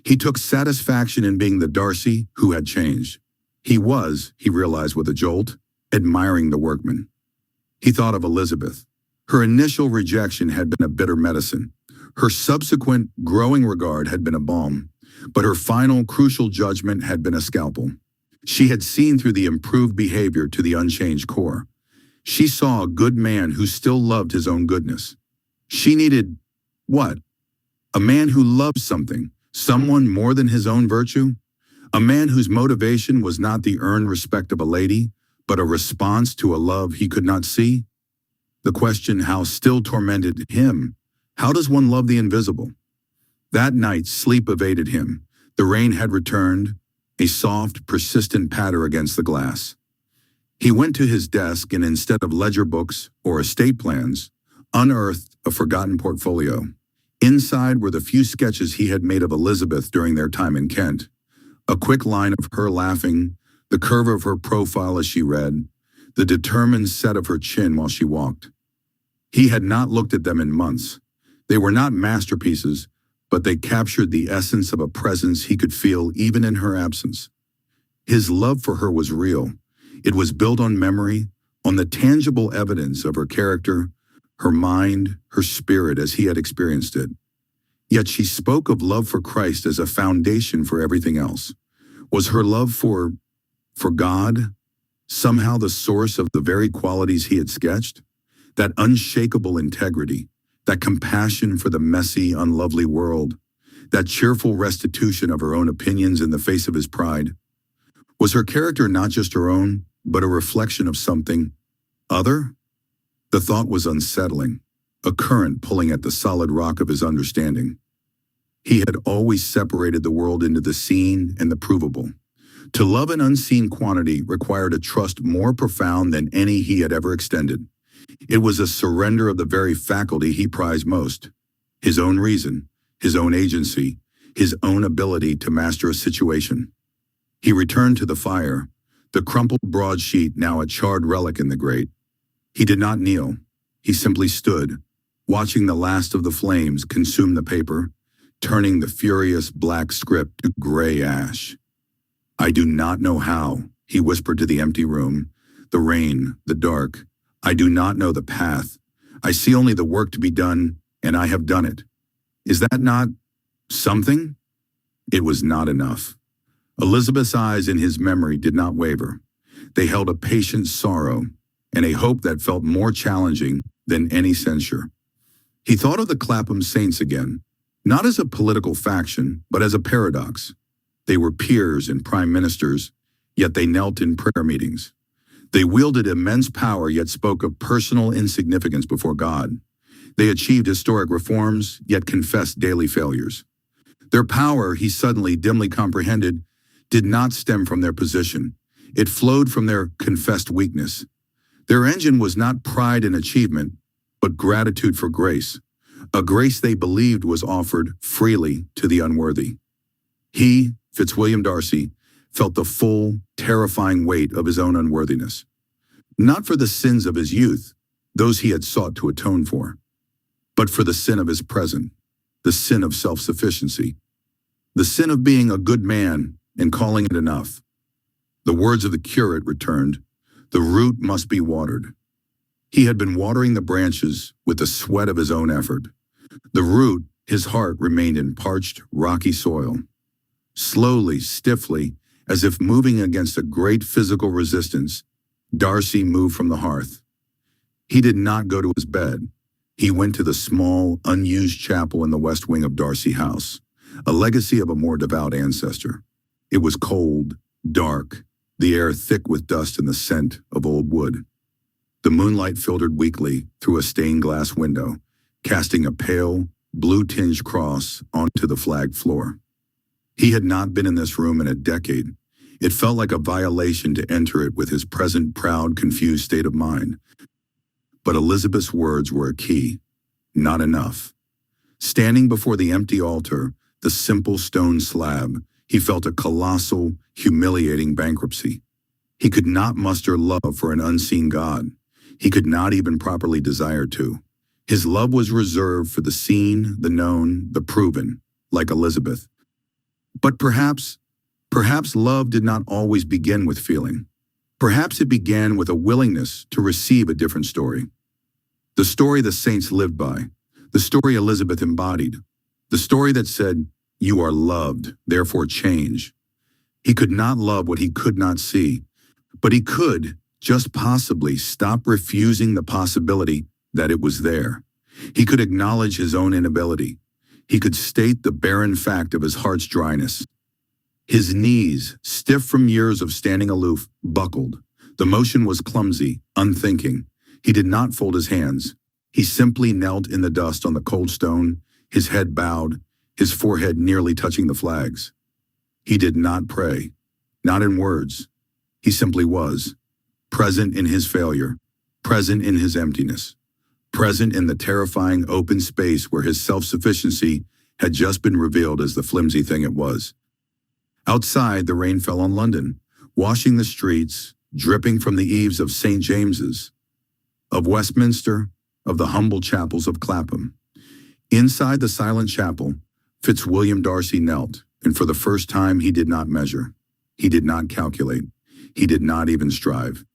He took satisfaction in being the Darcy who had changed. He was, he realized with a jolt, admiring the workman. He thought of Elizabeth. Her initial rejection had been a bitter medicine. Her subsequent growing regard had been a balm, but her final crucial judgment had been a scalpel. She had seen through the improved behavior to the unchanged core. She saw a good man who still loved his own goodness. She needed, what? A man who loved something, someone more than his own virtue? A man whose motivation was not the earned respect of a lady, but a response to a love he could not see? The question how still tormented him. How does one love the invisible? That night, sleep evaded him. The rain had returned, a soft, persistent patter against the glass. He went to his desk and instead of ledger books or estate plans, unearthed a forgotten portfolio. Inside were the few sketches he had made of Elizabeth during their time in Kent. A quick line of her laughing, the curve of her profile as she read, the determined set of her chin while she walked. He had not looked at them in months. They were not masterpieces, but they captured the essence of a presence he could feel even in her absence. His love for her was real. It was built on memory, on the tangible evidence of her character, her mind, her spirit as he had experienced it. Yet she spoke of love for Christ as a foundation for everything else. Was her love for God somehow the source of the very qualities he had sketched? That unshakable integrity, that compassion for the messy, unlovely world, that cheerful restitution of her own opinions in the face of his pride? Was her character not just her own, but a reflection of something other? The thought was unsettling, a current pulling at the solid rock of his understanding. He had always separated the world into the seen and the provable. To love an unseen quantity required a trust more profound than any he had ever extended. It was a surrender of the very faculty he prized most, his own reason, his own agency, his own ability to master a situation. He returned to the fire, the crumpled broadsheet now a charred relic in the grate. He did not kneel. He simply stood, watching the last of the flames consume the paper, turning the furious black script to gray ash. I do not know how, he whispered to the empty room, the rain, the dark. I do not know the path. I see only the work to be done, and I have done it. Is that not something? It was not enough. Elizabeth's eyes in his memory did not waver. They held a patient sorrow, and a hope that felt more challenging than any censure. He thought of the Clapham saints again, not as a political faction, but as a paradox. They were peers and prime ministers, yet they knelt in prayer meetings. They wielded immense power, yet spoke of personal insignificance before God. They achieved historic reforms, yet confessed daily failures. Their power, he suddenly dimly comprehended, did not stem from their position. It flowed from their confessed weakness. Their engine was not pride and achievement, but gratitude for grace, a grace they believed was offered freely to the unworthy. He, Fitzwilliam Darcy, felt the full, terrifying weight of his own unworthiness. Not for the sins of his youth, those he had sought to atone for, but for the sin of his present, the sin of self-sufficiency, the sin of being a good man and calling it enough. The words of the curate returned, "The root must be watered." He had been watering the branches with the sweat of his own effort. The root, his heart, remained in parched, rocky soil. Slowly, stiffly, as if moving against a great physical resistance, Darcy moved from the hearth. He did not go to his bed. He went to the small, unused chapel in the west wing of Darcy House, a legacy of a more devout ancestor. It was cold, dark, the air thick with dust and the scent of old wood. The moonlight filtered weakly through a stained glass window, casting a pale, blue-tinged cross onto the flagged floor. He had not been in this room in a decade. It felt like a violation to enter it with his present proud, confused state of mind. But Elizabeth's words were a key. Not enough. Standing before the empty altar, the simple stone slab, he felt a colossal, humiliating bankruptcy. He could not muster love for an unseen God. He could not even properly desire to. His love was reserved for the seen, the known, the proven, like Elizabeth. But perhaps love did not always begin with feeling. Perhaps it began with a willingness to receive a different story. The story the saints lived by, the story Elizabeth embodied, the story that said, "You are loved, therefore change." He could not love what he could not see, but he could, just possibly, stop refusing the possibility that it was there. He could acknowledge his own inability. He could state the barren fact of his heart's dryness. His knees, stiff from years of standing aloof, buckled. The motion was clumsy, unthinking. He did not fold his hands. He simply knelt in the dust on the cold stone, his head bowed, his forehead nearly touching the flags. He did not pray, not in words. He simply was, present in his failure, present in his emptiness, present in the terrifying open space where his self-sufficiency had just been revealed as the flimsy thing it was. Outside, the rain fell on London, washing the streets, dripping from the eaves of St. James's, of Westminster, of the humble chapels of Clapham. Inside the silent chapel, Fitzwilliam Darcy knelt, and for the first time he did not measure. He did not calculate. He did not even strive.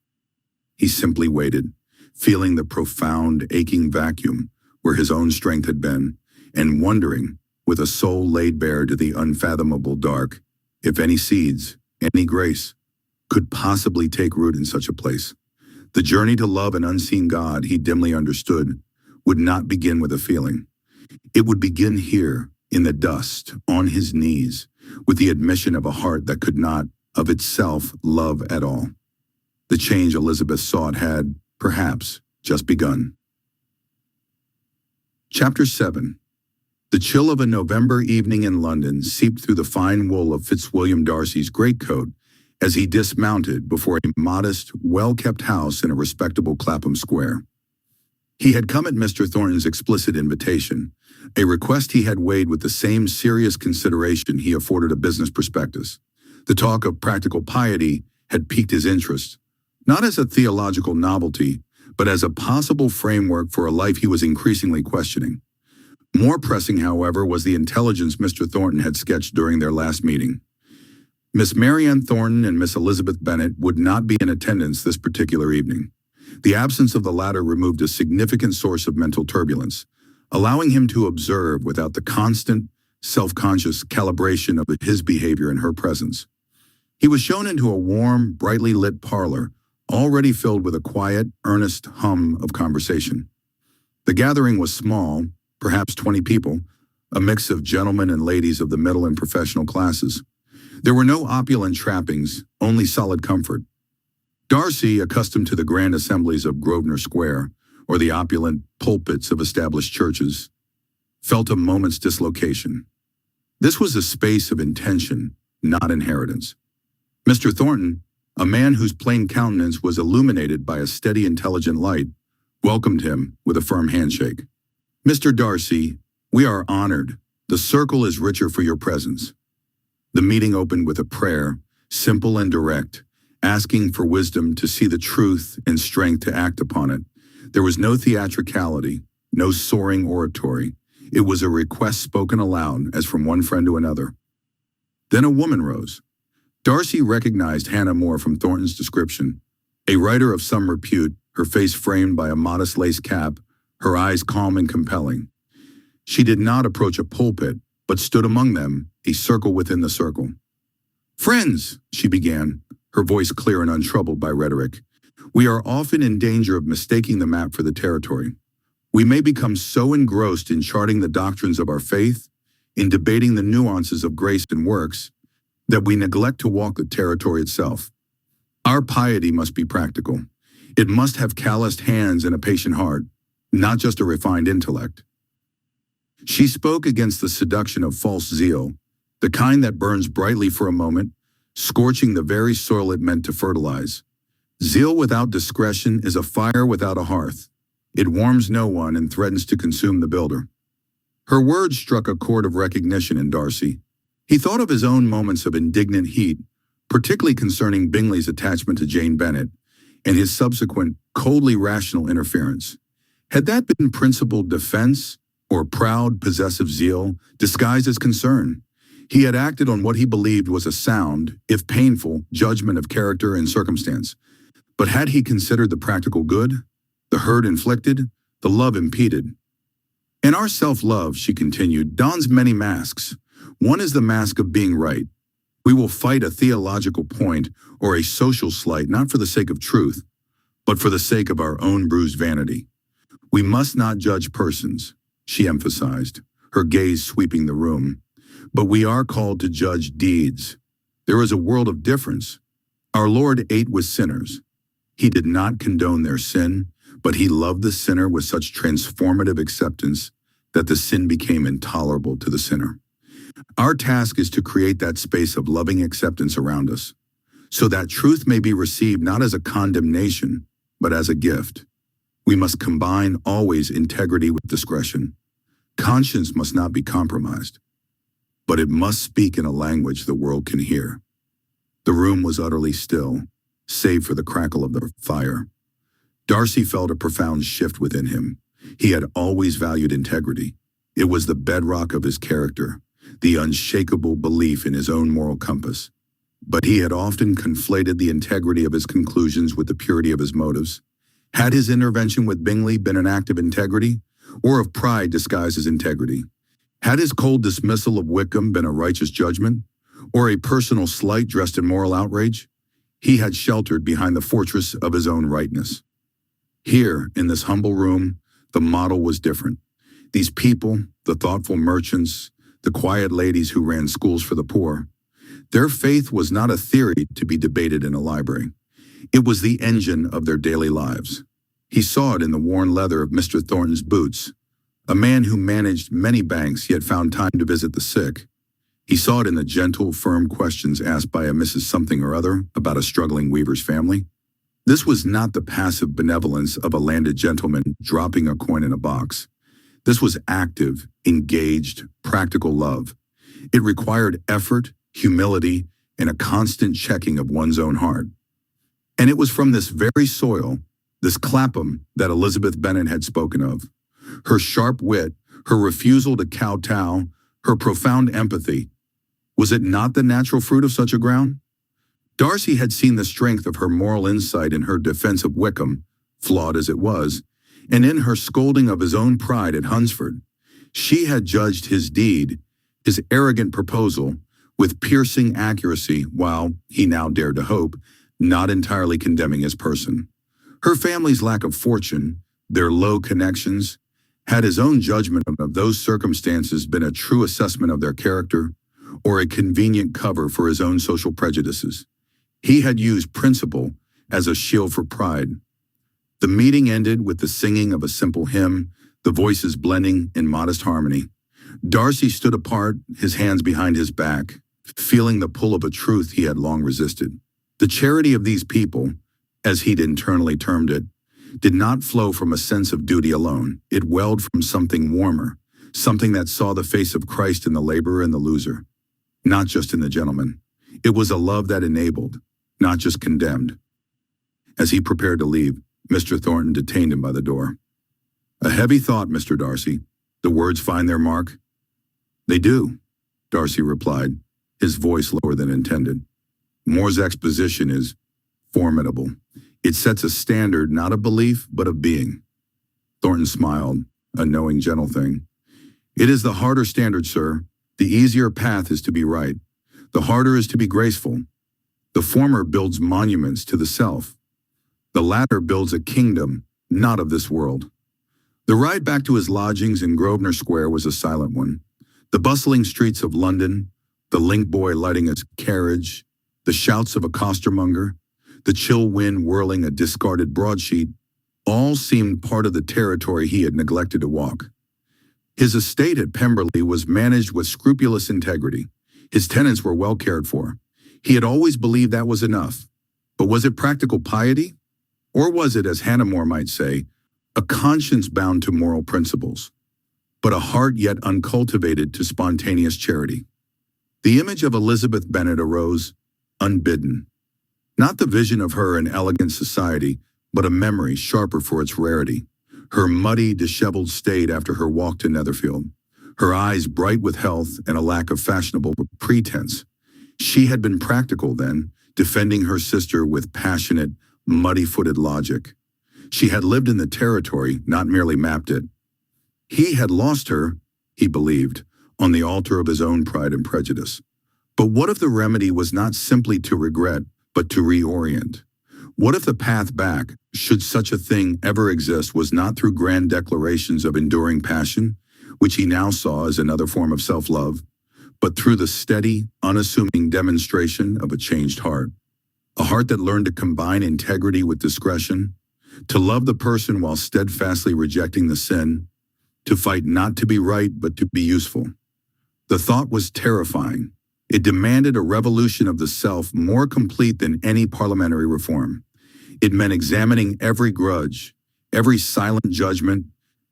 He simply waited, feeling the profound, aching vacuum where his own strength had been, and wondering, with a soul laid bare to the unfathomable dark, if any seeds, any grace, could possibly take root in such a place. The journey to love an unseen God, he dimly understood, would not begin with a feeling. It would begin here, in the dust, on his knees, with the admission of a heart that could not, of itself, love at all. The change Elizabeth sought had, perhaps, just begun. Chapter 7. The chill of a November evening in London seeped through the fine wool of Fitzwilliam Darcy's greatcoat as he dismounted before a modest, well-kept house in a respectable Clapham square. He had come at Mr. Thornton's explicit invitation, a request he had weighed with the same serious consideration he afforded a business prospectus. The talk of practical piety had piqued his interest, not as a theological novelty, but as a possible framework for a life he was increasingly questioning. More pressing, however, was the intelligence Mr. Thornton had sketched during their last meeting. Miss Mary Ann Thornton and Miss Elizabeth Bennet would not be in attendance this particular evening. The absence of the latter removed a significant source of mental turbulence, allowing him to observe without the constant, self-conscious calibration of his behavior in her presence. He was shown into a warm, brightly lit parlor, already filled with a quiet, earnest hum of conversation. The gathering was small, perhaps 20 people, a mix of gentlemen and ladies of the middle and professional classes. There were no opulent trappings, only solid comfort. Darcy, accustomed to the grand assemblies of Grosvenor Square, or the opulent pulpits of established churches, felt a moment's dislocation. This was a space of intention, not inheritance. Mr. Thornton, a man whose plain countenance was illuminated by a steady, intelligent light, welcomed him with a firm handshake. "Mr. Darcy, we are honored. The circle is richer for your presence." The meeting opened with a prayer, simple and direct, asking for wisdom to see the truth and strength to act upon it. There was no theatricality, no soaring oratory. It was a request spoken aloud, as from one friend to another. Then a woman rose. Darcy recognized Hannah More from Thornton's description. A writer of some repute, her face framed by a modest lace cap, her eyes calm and compelling. She did not approach a pulpit, but stood among them, a circle within the circle. "Friends," she began, her voice clear and untroubled by rhetoric, "we are often in danger of mistaking the map for the territory. We may become so engrossed in charting the doctrines of our faith, in debating the nuances of grace and works, that we neglect to walk the territory itself. Our piety must be practical. It must have calloused hands and a patient heart, not just a refined intellect." She spoke against the seduction of false zeal, the kind that burns brightly for a moment, scorching the very soil it meant to fertilize. Zeal without discretion is a fire without a hearth. It warms no one and threatens to consume the builder. Her words struck a chord of recognition in Darcy. He thought of his own moments of indignant heat, particularly concerning Bingley's attachment to Jane Bennet, and his subsequent coldly rational interference. Had that been principled defense, or proud, possessive zeal, disguised as concern? He had acted on what he believed was a sound, if painful, judgment of character and circumstance. But had he considered the practical good, the hurt inflicted, the love impeded? "And our self-love," she continued, "dons many masks. One is the mask of being right. We will fight a theological point or a social slight not for the sake of truth, but for the sake of our own bruised vanity. We must not judge persons," she emphasized, her gaze sweeping the room, "but we are called to judge deeds. There is a world of difference. Our Lord ate with sinners. He did not condone their sin, but he loved the sinner with such transformative acceptance that the sin became intolerable to the sinner. Our task is to create that space of loving acceptance around us, so that truth may be received not as a condemnation, but as a gift. We must combine always integrity with discretion. Conscience must not be compromised, but it must speak in a language the world can hear." The room was utterly still, save for the crackle of the fire. Darcy felt a profound shift within him. He had always valued integrity. It was the bedrock of his character, the unshakable belief in his own moral compass. But he had often conflated the integrity of his conclusions with the purity of his motives. Had his intervention with Bingley been an act of integrity, or of pride disguised as integrity? Had his cold dismissal of Wickham been a righteous judgment, or a personal slight dressed in moral outrage? He had sheltered behind the fortress of his own rightness. Here, in this humble room, the model was different. These people, the thoughtful merchants, the quiet ladies who ran schools for the poor, their faith was not a theory to be debated in a library. It was the engine of their daily lives. He saw it in the worn leather of Mr. Thornton's boots, a man who managed many banks yet found time to visit the sick. He saw it in the gentle, firm questions asked by a Mrs. Something or other about a struggling weaver's family. This was not the passive benevolence of a landed gentleman dropping a coin in a box. This was active, engaged, practical love. It required effort, humility, and a constant checking of one's own heart. And it was from this very soil, this Clapham, that Elizabeth Bennet had spoken of. Her sharp wit, her refusal to kowtow, her profound empathy. Was it not the natural fruit of such a ground? Darcy had seen the strength of her moral insight in her defense of Wickham, flawed as it was, and in her scolding of his own pride at Hunsford. She had judged his deed, his arrogant proposal, with piercing accuracy, while, he now dared to hope, not entirely condemning his person. Her family's lack of fortune, their low connections, had his own judgment of those circumstances been a true assessment of their character or a convenient cover for his own social prejudices. He had used principle as a shield for pride. The meeting ended with the singing of a simple hymn, the voices blending in modest harmony. Darcy stood apart, his hands behind his back, feeling the pull of a truth he had long resisted. The charity of these people, as he'd internally termed it, did not flow from a sense of duty alone. It welled from something warmer, something that saw the face of Christ in the laborer and the loser, not just in the gentleman. It was a love that enabled, not just condemned. As he prepared to leave, Mr. Thornton detained him by the door. "A heavy thought, Mr. Darcy. The words find their mark?" "They do," Darcy replied, his voice lower than intended. "Moore's exposition is formidable. It sets a standard not of belief, but of being." Thornton smiled, a knowing, gentle thing. "It is the harder standard, sir. The easier path is to be right. The harder is to be graceful. The former builds monuments to the self. The latter builds a kingdom, not of this world." The ride back to his lodgings in Grosvenor Square was a silent one. The bustling streets of London, the link boy lighting his carriage, the shouts of a costermonger, the chill wind whirling a discarded broadsheet, all seemed part of the territory he had neglected to walk. His estate at Pemberley was managed with scrupulous integrity. His tenants were well cared for. He had always believed that was enough. But was it practical piety? Or was it, as Hannah More might say, a conscience bound to moral principles, but a heart yet uncultivated to spontaneous charity? The image of Elizabeth Bennet arose, unbidden. Not the vision of her in elegant society, but a memory sharper for its rarity. Her muddy, disheveled state after her walk to Netherfield. Her eyes bright with health and a lack of fashionable pretense. She had been practical then, defending her sister with passionate, muddy-footed logic. She had lived in the territory, not merely mapped it. He had lost her, he believed, on the altar of his own pride and prejudice. But what if the remedy was not simply to regret, but to reorient? What if the path back, should such a thing ever exist, was not through grand declarations of enduring passion, which he now saw as another form of self-love, but through the steady, unassuming demonstration of a changed heart? A heart that learned to combine integrity with discretion, to love the person while steadfastly rejecting the sin, to fight not to be right but to be useful. The thought was terrifying. It demanded a revolution of the self more complete than any parliamentary reform. It meant examining every grudge, every silent judgment,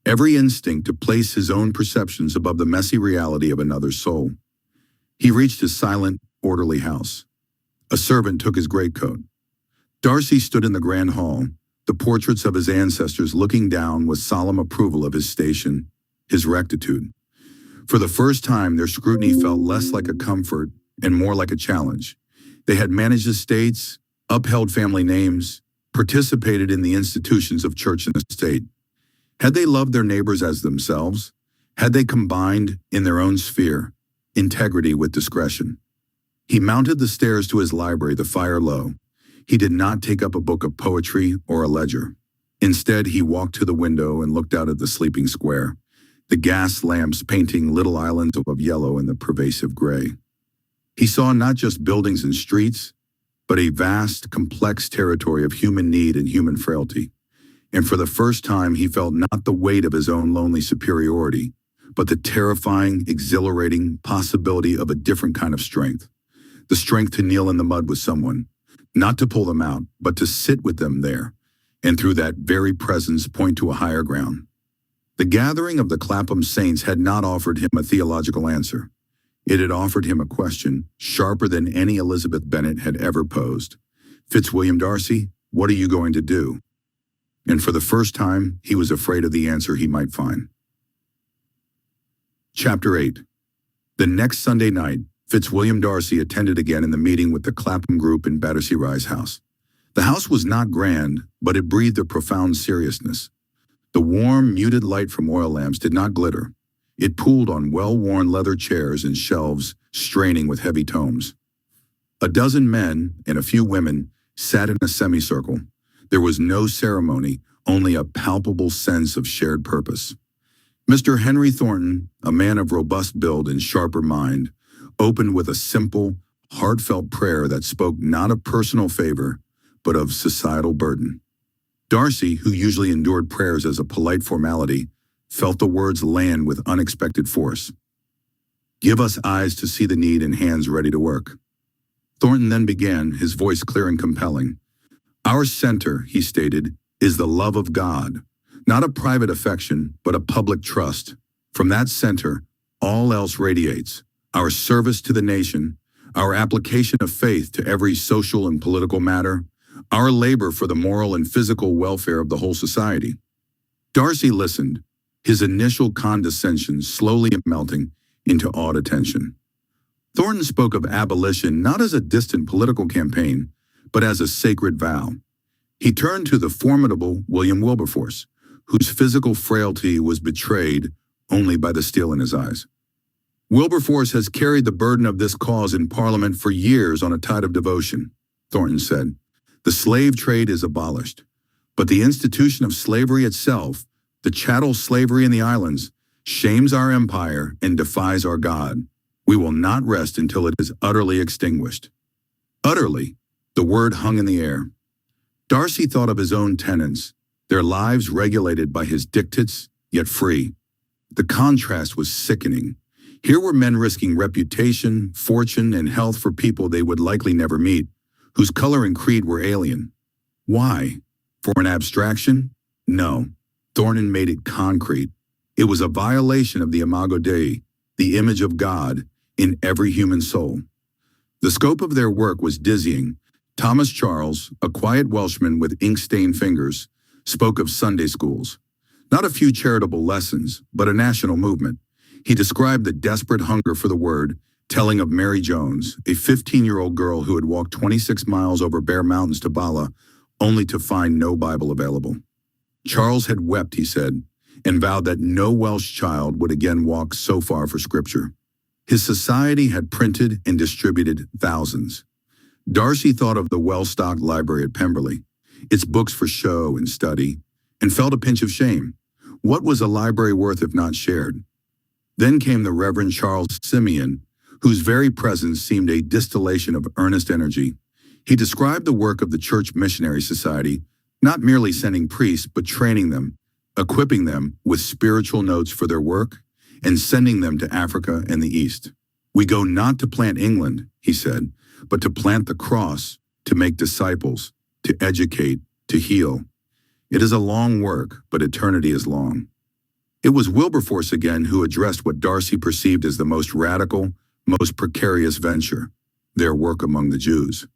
every instinct to place his own perceptions above the messy reality of another's soul. He reached his silent, orderly house. A servant took his greatcoat. Darcy stood in the grand hall, the portraits of his ancestors looking down with solemn approval of his station, his rectitude. For the first time, their scrutiny felt less like a comfort and more like a challenge. They had managed estates, upheld family names, participated in the institutions of church and state. Had they loved their neighbors as themselves? Had they combined, in their own sphere, integrity with discretion? He mounted the stairs to his library, the fire low. He did not take up a book of poetry or a ledger. Instead, he walked to the window and looked out at the sleeping square, the gas lamps painting little islands of yellow in the pervasive gray. He saw not just buildings and streets, but a vast, complex territory of human need and human frailty. And for the first time, he felt not the weight of his own lonely superiority, but the terrifying, exhilarating possibility of a different kind of strength. The strength to kneel in the mud with someone, not to pull them out, but to sit with them there, and through that very presence point to a higher ground. The gathering of the Clapham saints had not offered him a theological answer. It had offered him a question sharper than any Elizabeth Bennet had ever posed. "Fitzwilliam Darcy, what are you going to do?" And for the first time, he was afraid of the answer he might find. Chapter 8. The next Sunday night, Fitzwilliam Darcy attended again in the meeting with the Clapham group in Battersea Rise House. The house was not grand, but it breathed a profound seriousness. The warm, muted light from oil lamps did not glitter. It pooled on well-worn leather chairs and shelves straining with heavy tomes. A dozen men and a few women sat in a semicircle. There was no ceremony, only a palpable sense of shared purpose. Mr. Henry Thornton, a man of robust build and sharper mind, opened with a simple, heartfelt prayer that spoke not of personal favor, but of societal burden. Darcy, who usually endured prayers as a polite formality, felt the words land with unexpected force. "Give us eyes to see the need and hands ready to work." Thornton then began, his voice clear and compelling. "Our center," he stated, "is the love of God, not a private affection, but a public trust. From that center, all else radiates. Our service to the nation, our application of faith to every social and political matter, our labor for the moral and physical welfare of the whole society." Darcy listened, his initial condescension slowly melting into awed attention. Thornton spoke of abolition not as a distant political campaign, but as a sacred vow. He turned to the formidable William Wilberforce, whose physical frailty was betrayed only by the steel in his eyes. "Wilberforce has carried the burden of this cause in Parliament for years on a tide of devotion," Thornton said. "The slave trade is abolished, but the institution of slavery itself, the chattel slavery in the islands, shames our empire and defies our God. We will not rest until it is utterly extinguished." Utterly, the word hung in the air. Darcy thought of his own tenants, their lives regulated by his dictates, yet free. The contrast was sickening. Here were men risking reputation, fortune, and health for people they would likely never meet, whose color and creed were alien. Why? For an abstraction? No. Thornton made it concrete. It was a violation of the Imago Dei, the image of God, in every human soul. The scope of their work was dizzying. Thomas Charles, a quiet Welshman with ink-stained fingers, spoke of Sunday schools. Not a few charitable lessons, but a national movement. He described the desperate hunger for the word, telling of Mary Jones, a 15-year-old girl who had walked 26 miles over bare mountains to Bala, only to find no Bible available. Charles had wept, he said, and vowed that no Welsh child would again walk so far for scripture. His society had printed and distributed thousands. Darcy thought of the well-stocked library at Pemberley, its books for show and study, and felt a pinch of shame. What was a library worth if not shared? Then came the Reverend Charles Simeon, whose very presence seemed a distillation of earnest energy. He described the work of the Church Missionary Society, not merely sending priests, but training them, equipping them with spiritual notes for their work, and sending them to Africa and the East. "We go not to plant England," he said, "but to plant the cross, to make disciples, to educate, to heal. It is a long work, but eternity is long." It was Wilberforce again who addressed what Darcy perceived as the most radical, most precarious venture, their work among the Jews.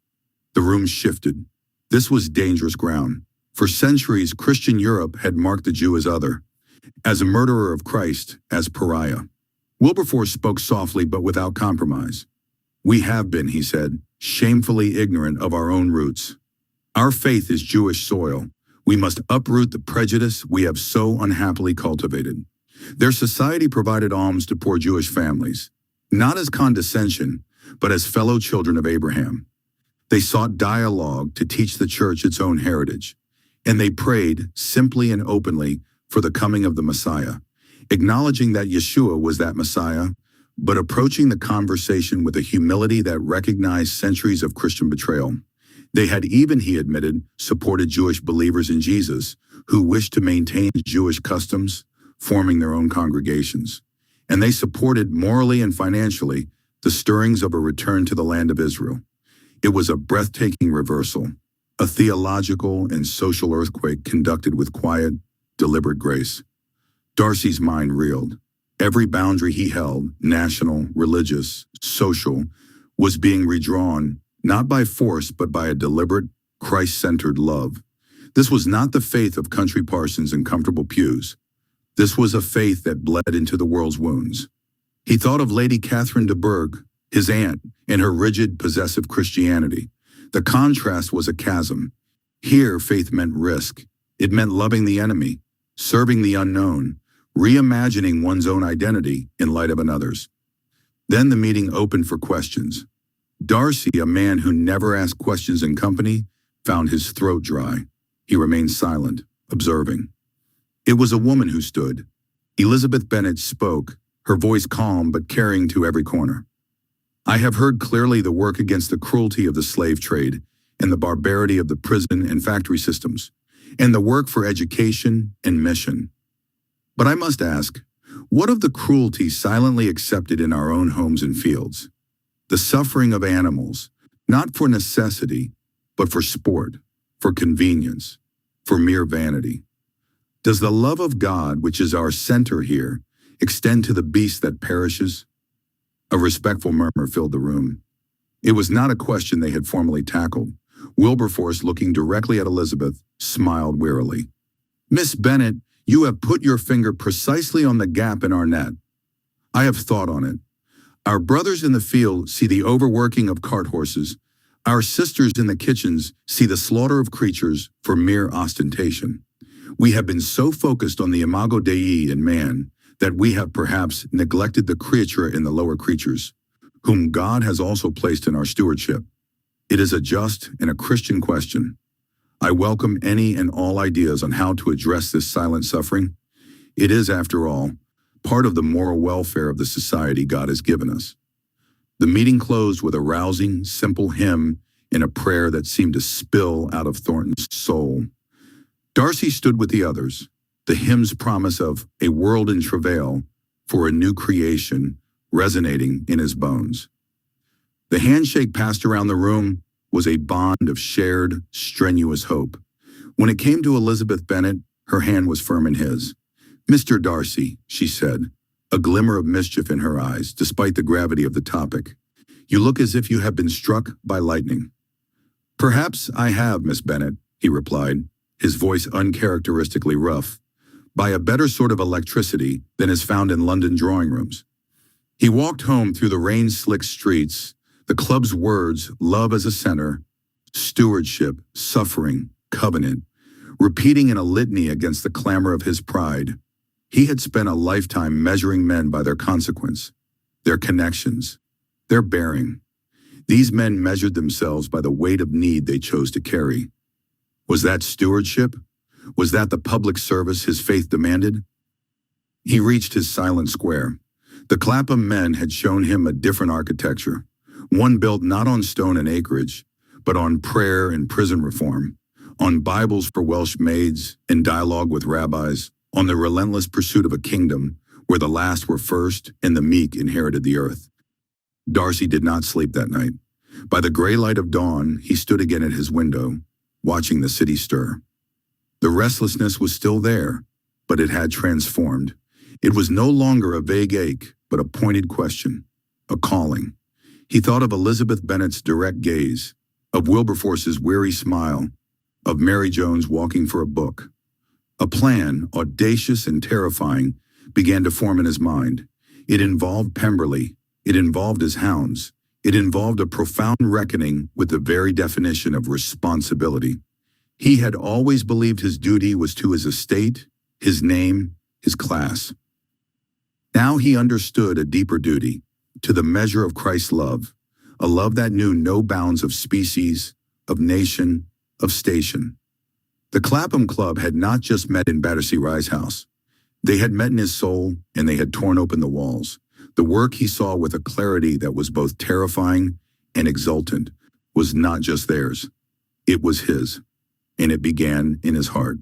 The room shifted. This was dangerous ground. For centuries, Christian Europe had marked the Jew as other, as a murderer of Christ, as pariah. Wilberforce spoke softly but without compromise. "We have been," he said, "shamefully ignorant of our own roots. Our faith is Jewish soil. We must uproot the prejudice we have so unhappily cultivated." Their society provided alms to poor Jewish families, not as condescension, but as fellow children of Abraham. They sought dialogue to teach the church its own heritage, and they prayed, simply and openly, for the coming of the Messiah, acknowledging that Yeshua was that Messiah, but approaching the conversation with a humility that recognized centuries of Christian betrayal. They had even, he admitted, supported Jewish believers in Jesus who wished to maintain Jewish customs, forming their own congregations. And they supported morally and financially the stirrings of a return to the land of Israel. It was a breathtaking reversal, a theological and social earthquake conducted with quiet, deliberate grace. Darcy's mind reeled. Every boundary he held, national, religious, social, was being redrawn, not by force, but by a deliberate, Christ-centered love. This was not the faith of country parsons and comfortable pews. This was a faith that bled into the world's wounds. He thought of Lady Catherine de Bourgh, his aunt, and her rigid, possessive Christianity. The contrast was a chasm. Here, faith meant risk. It meant loving the enemy, serving the unknown, reimagining one's own identity in light of another's. Then the meeting opened for questions. Darcy, a man who never asked questions in company, found his throat dry. He remained silent, observing. It was a woman who stood. Elizabeth Bennet spoke, her voice calm but carrying to every corner. I have heard clearly the work against the cruelty of the slave trade and the barbarity of the prison and factory systems, and the work for education and mission. But I must ask, what of the cruelty silently accepted in our own homes and fields? The suffering of animals, not for necessity, but for sport, for convenience, for mere vanity. Does the love of God, which is our center here, extend to the beast that perishes? A respectful murmur filled the room. It was not a question they had formally tackled. Wilberforce, looking directly at Elizabeth, smiled wearily. Miss Bennet, you have put your finger precisely on the gap in our net. I have thought on it. Our brothers in the field see the overworking of cart horses. Our sisters in the kitchens see the slaughter of creatures for mere ostentation. We have been so focused on the imago Dei in man that we have perhaps neglected the creature in the lower creatures, whom God has also placed in our stewardship. It is a just and a Christian question. I welcome any and all ideas on how to address this silent suffering. It is, after all, part of the moral welfare of the society God has given us. The meeting closed with a rousing, simple hymn and a prayer that seemed to spill out of Thornton's soul. Darcy stood with the others, the hymn's promise of a world in travail for a new creation resonating in his bones. The handshake passed around the room was a bond of shared, strenuous hope. When it came to Elizabeth Bennet, her hand was firm in his. Mr. Darcy, she said, a glimmer of mischief in her eyes, despite the gravity of the topic. You look as if you have been struck by lightning. Perhaps I have, Miss Bennet, he replied, his voice uncharacteristically rough, by a better sort of electricity than is found in London drawing rooms. He walked home through the rain-slicked streets, the club's words, love as a center, stewardship, suffering, covenant, repeating in a litany against the clamor of his pride. He had spent a lifetime measuring men by their consequence, their connections, their bearing. These men measured themselves by the weight of need they chose to carry. Was that stewardship? Was that the public service his faith demanded? He reached his silent square. The Clapham men had shown him a different architecture, one built not on stone and acreage, but on prayer and prison reform, on Bibles for Welsh maids and dialogue with rabbis, on the relentless pursuit of a kingdom where the last were first and the meek inherited the earth. Darcy did not sleep that night. By the gray light of dawn, he stood again at his window, watching the city stir. The restlessness was still there, but it had transformed. It was no longer a vague ache, but a pointed question, a calling. He thought of Elizabeth Bennet's direct gaze, of Wilberforce's weary smile, of Mary Jones walking for a book. A plan, audacious and terrifying, began to form in his mind. It involved Pemberley. It involved his hounds. It involved a profound reckoning with the very definition of responsibility. He had always believed his duty was to his estate, his name, his class. Now he understood a deeper duty, to the measure of Christ's love, a love that knew no bounds of species, of nation, of station. The Clapham Club had not just met in Battersea Rise House. They had met in his soul, and they had torn open the walls. The work he saw with a clarity that was both terrifying and exultant was not just theirs. It was his, and it began in his heart.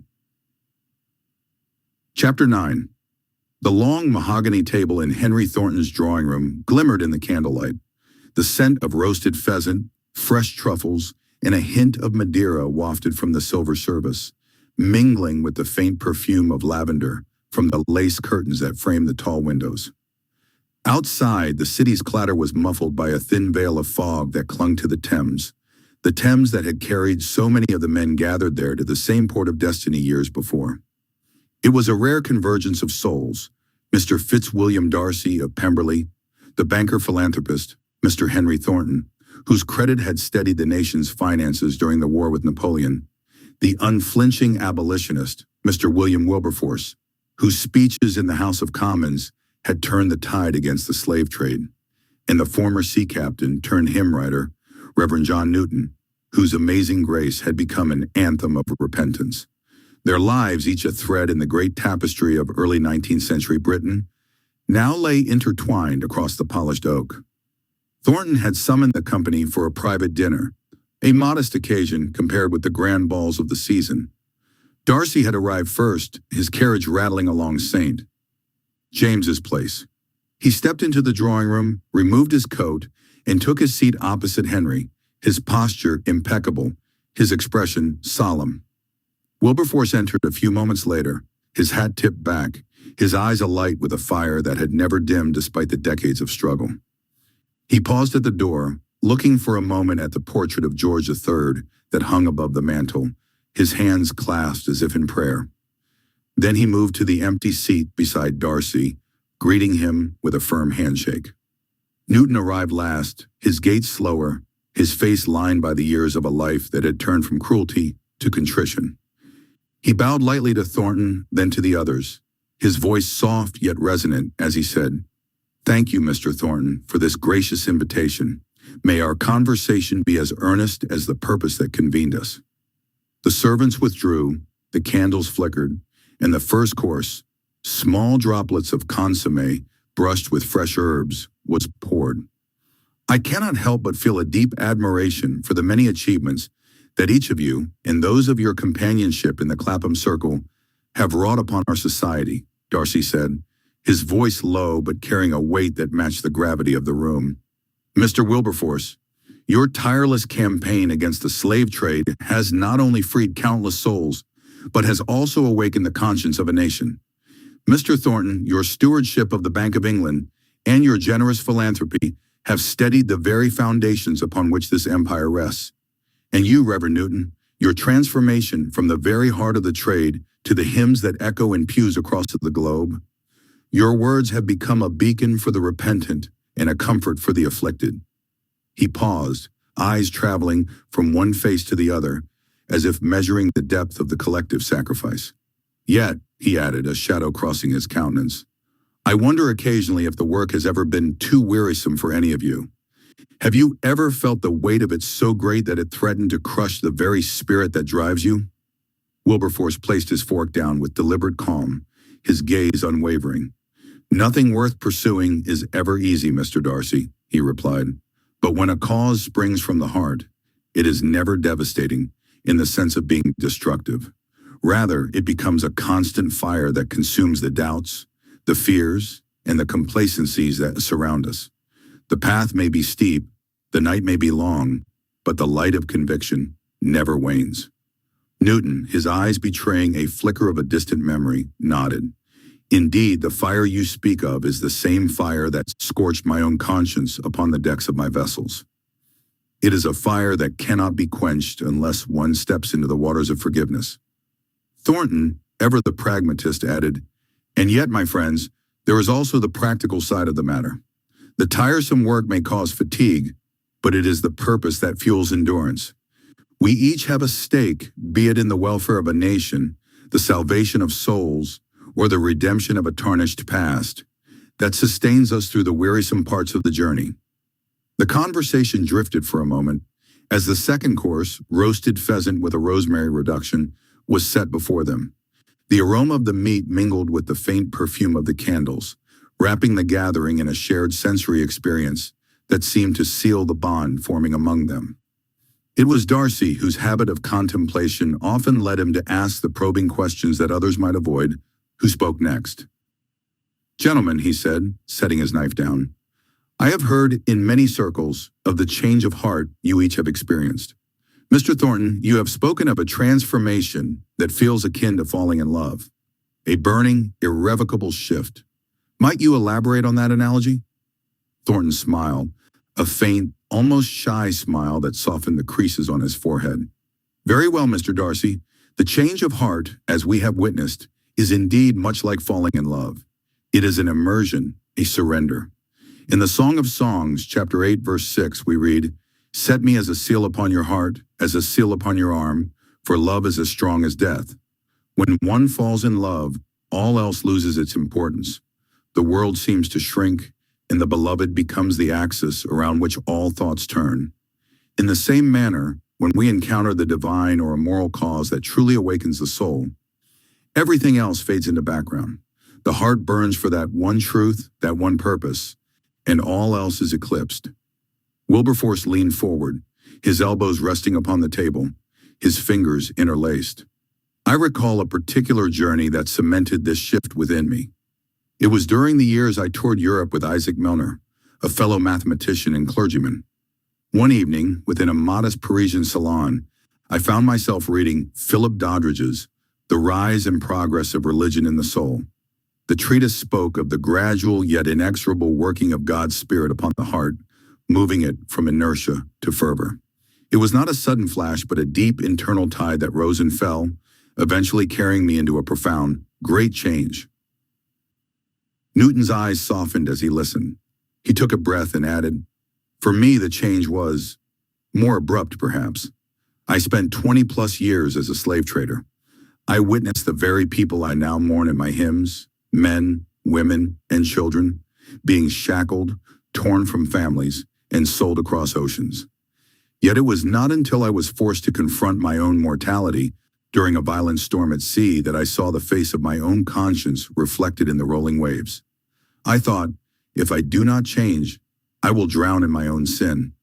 Chapter 9. The long mahogany table in Henry Thornton's drawing room glimmered in the candlelight. The scent of roasted pheasant, fresh truffles, and a hint of Madeira wafted from the silver service, mingling with the faint perfume of lavender from the lace curtains that framed the tall windows. Outside, the city's clatter was muffled by a thin veil of fog that clung to the Thames that had carried so many of the men gathered there to the same port of destiny years before. It was a rare convergence of souls, Mr. Fitzwilliam Darcy of Pemberley, the banker-philanthropist, Mr. Henry Thornton, whose credit had steadied the nation's finances during the war with Napoleon, the unflinching abolitionist, Mr. William Wilberforce, whose speeches in the House of Commons had turned the tide against the slave trade, and the former sea captain turned hymn writer, Reverend John Newton, whose amazing grace had become an anthem of repentance. Their lives, each a thread in the great tapestry of early 19th century Britain, now lay intertwined across the polished oak. Thornton had summoned the company for a private dinner, a modest occasion compared with the grand balls of the season. Darcy had arrived first, his carriage rattling along St. James's Place. He stepped into the drawing room, removed his coat, and took his seat opposite Henry, his posture impeccable, his expression solemn. Wilberforce entered a few moments later, his hat tipped back, his eyes alight with a fire that had never dimmed despite the decades of struggle. He paused at the door, looking for a moment at the portrait of George III that hung above the mantel, his hands clasped as if in prayer. Then he moved to the empty seat beside Darcy, greeting him with a firm handshake. Newton arrived last, his gait slower, his face lined by the years of a life that had turned from cruelty to contrition. He bowed lightly to Thornton, then to the others, his voice soft yet resonant as he said, "Thank you, Mr. Thornton, for this gracious invitation. May our conversation be as earnest as the purpose that convened us." The servants withdrew, the candles flickered, and the first course, small droplets of consommé brushed with fresh herbs, was poured. I cannot help but feel a deep admiration for the many achievements that each of you and those of your companionship in the Clapham circle have wrought upon our society, Darcy said, his voice low but carrying a weight that matched the gravity of the room. Mr. Wilberforce, your tireless campaign against the slave trade has not only freed countless souls, but has also awakened the conscience of a nation. Mr. Thornton, your stewardship of the Bank of England and your generous philanthropy have steadied the very foundations upon which this empire rests. And you, Reverend Newton, your transformation from the very heart of the trade to the hymns that echo in pews across the globe. Your words have become a beacon for the repentant and a comfort for the afflicted. He paused, eyes traveling from one face to the other, as if measuring the depth of the collective sacrifice. Yet, he added, a shadow crossing his countenance, I wonder occasionally if the work has ever been too wearisome for any of you. Have you ever felt the weight of it so great that it threatened to crush the very spirit that drives you? Wilberforce placed his fork down with deliberate calm, his gaze unwavering. Nothing worth pursuing is ever easy, Mr. Darcy, he replied. But when a cause springs from the heart, it is never devastating in the sense of being destructive. Rather, it becomes a constant fire that consumes the doubts, the fears, and the complacencies that surround us. The path may be steep, the night may be long, but the light of conviction never wanes. Newton, his eyes betraying a flicker of a distant memory, nodded. Indeed, the fire you speak of is the same fire that scorched my own conscience upon the decks of my vessels. It is a fire that cannot be quenched unless one steps into the waters of forgiveness. Thornton, ever the pragmatist, added, and yet, my friends, there is also the practical side of the matter. The tiresome work may cause fatigue, but it is the purpose that fuels endurance. We each have a stake, be it in the welfare of a nation, the salvation of souls, or the redemption of a tarnished past, that sustains us through the wearisome parts of the journey. The conversation drifted for a moment as the second course, roasted pheasant with a rosemary reduction, was set before them. The aroma of the meat mingled with the faint perfume of the candles, wrapping the gathering in a shared sensory experience that seemed to seal the bond forming among them. It was Darcy, whose habit of contemplation often led him to ask the probing questions that others might avoid, who spoke next. Gentlemen, he said, setting his knife down, I have heard in many circles of the change of heart you each have experienced. Mr. Thornton, you have spoken of a transformation that feels akin to falling in love, a burning, irrevocable shift. Might you elaborate on that analogy? Thornton smiled, a faint, almost shy smile that softened the creases on his forehead. Very well, Mr. Darcy. The change of heart, as we have witnessed, is indeed much like falling in love. It is an immersion, a surrender. In the Song of Songs, chapter 8, verse 6, we read, Set me as a seal upon your heart, as a seal upon your arm, for love is as strong as death. When one falls in love, all else loses its importance. The world seems to shrink, and the beloved becomes the axis around which all thoughts turn. In the same manner, when we encounter the divine or a moral cause that truly awakens the soul, everything else fades into background. The heart burns for that one truth, that one purpose, and all else is eclipsed. Wilberforce leaned forward, his elbows resting upon the table, his fingers interlaced. I recall a particular journey that cemented this shift within me. It was during the years I toured Europe with Isaac Milner, a fellow mathematician and clergyman. One evening, within a modest Parisian salon, I found myself reading Philip Doddridge's The Rise and Progress of Religion in the Soul. The treatise spoke of the gradual yet inexorable working of God's Spirit upon the heart, moving it from inertia to fervor. It was not a sudden flash, but a deep internal tide that rose and fell, eventually carrying me into a profound, great change. Newton's eyes softened as he listened. He took a breath and added, "For me, the change was more abrupt, perhaps. I spent 20-plus years as a slave trader. I witnessed the very people I now mourn in my hymns, men, women, and children, being shackled, torn from families, and sold across oceans. Yet it was not until I was forced to confront my own mortality during a violent storm at sea that I saw the face of my own conscience reflected in the rolling waves. I thought, if I do not change, I will drown in my own sin.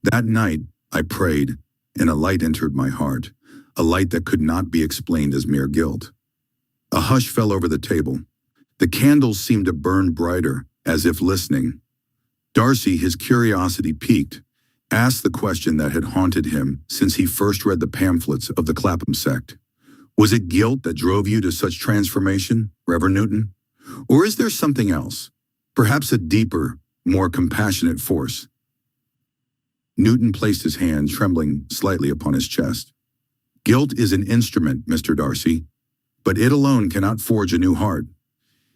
That night, I prayed, and a light entered my heart, a light that could not be explained as mere guilt. A hush fell over the table. The candles seemed to burn brighter, as if listening. Darcy, his curiosity piqued, asked the question that had haunted him since he first read the pamphlets of the Clapham sect. Was it guilt that drove you to such transformation, Reverend Newton? Or is there something else, perhaps a deeper, more compassionate force? Newton placed his hand, trembling slightly, upon his chest. Guilt is an instrument, Mr. Darcy, but it alone cannot forge a new heart.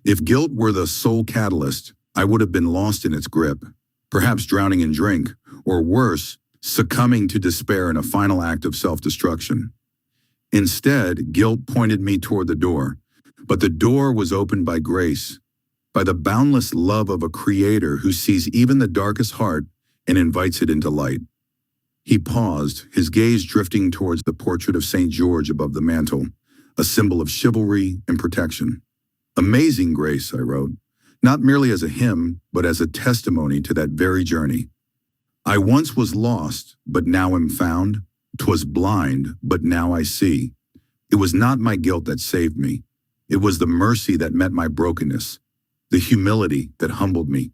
If guilt were the sole catalyst, I would have been lost in its grip, perhaps drowning in drink, or worse, succumbing to despair in a final act of self-destruction. Instead, guilt pointed me toward the door, but the door was opened by grace, by the boundless love of a Creator who sees even the darkest heart and invites it into light. He paused, his gaze drifting towards the portrait of St. George above the mantel, a symbol of chivalry and protection. Amazing grace, I wrote, not merely as a hymn, but as a testimony to that very journey. I once was lost, but now am found. 'Twas blind, but now I see. It was not my guilt that saved me. It was the mercy that met my brokenness, the humility that humbled me,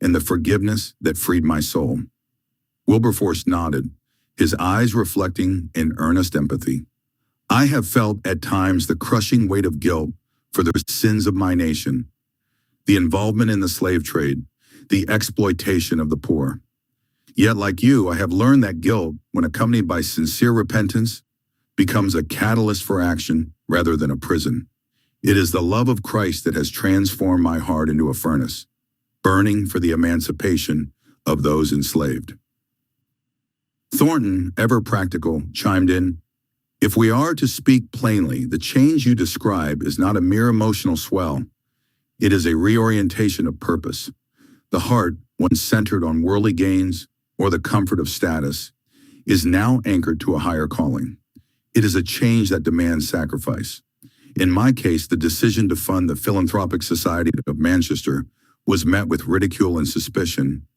and the forgiveness that freed my soul. Wilberforce nodded, his eyes reflecting in earnest empathy. I have felt at times the crushing weight of guilt for the sins of my nation, the involvement in the slave trade, the exploitation of the poor. Yet, like you, I have learned that guilt, when accompanied by sincere repentance, becomes a catalyst for action rather than a prison. It is the love of Christ that has transformed my heart into a furnace, burning for the emancipation of those enslaved. Thornton, ever practical, chimed in, "If we are to speak plainly, the change you describe is not a mere emotional swell. It is a reorientation of purpose. The heart, once centered on worldly gains or the comfort of status, is now anchored to a higher calling. It is a change that demands sacrifice. In my case, the decision to fund the Philanthropic Society of Manchester was met with ridicule and suspicion,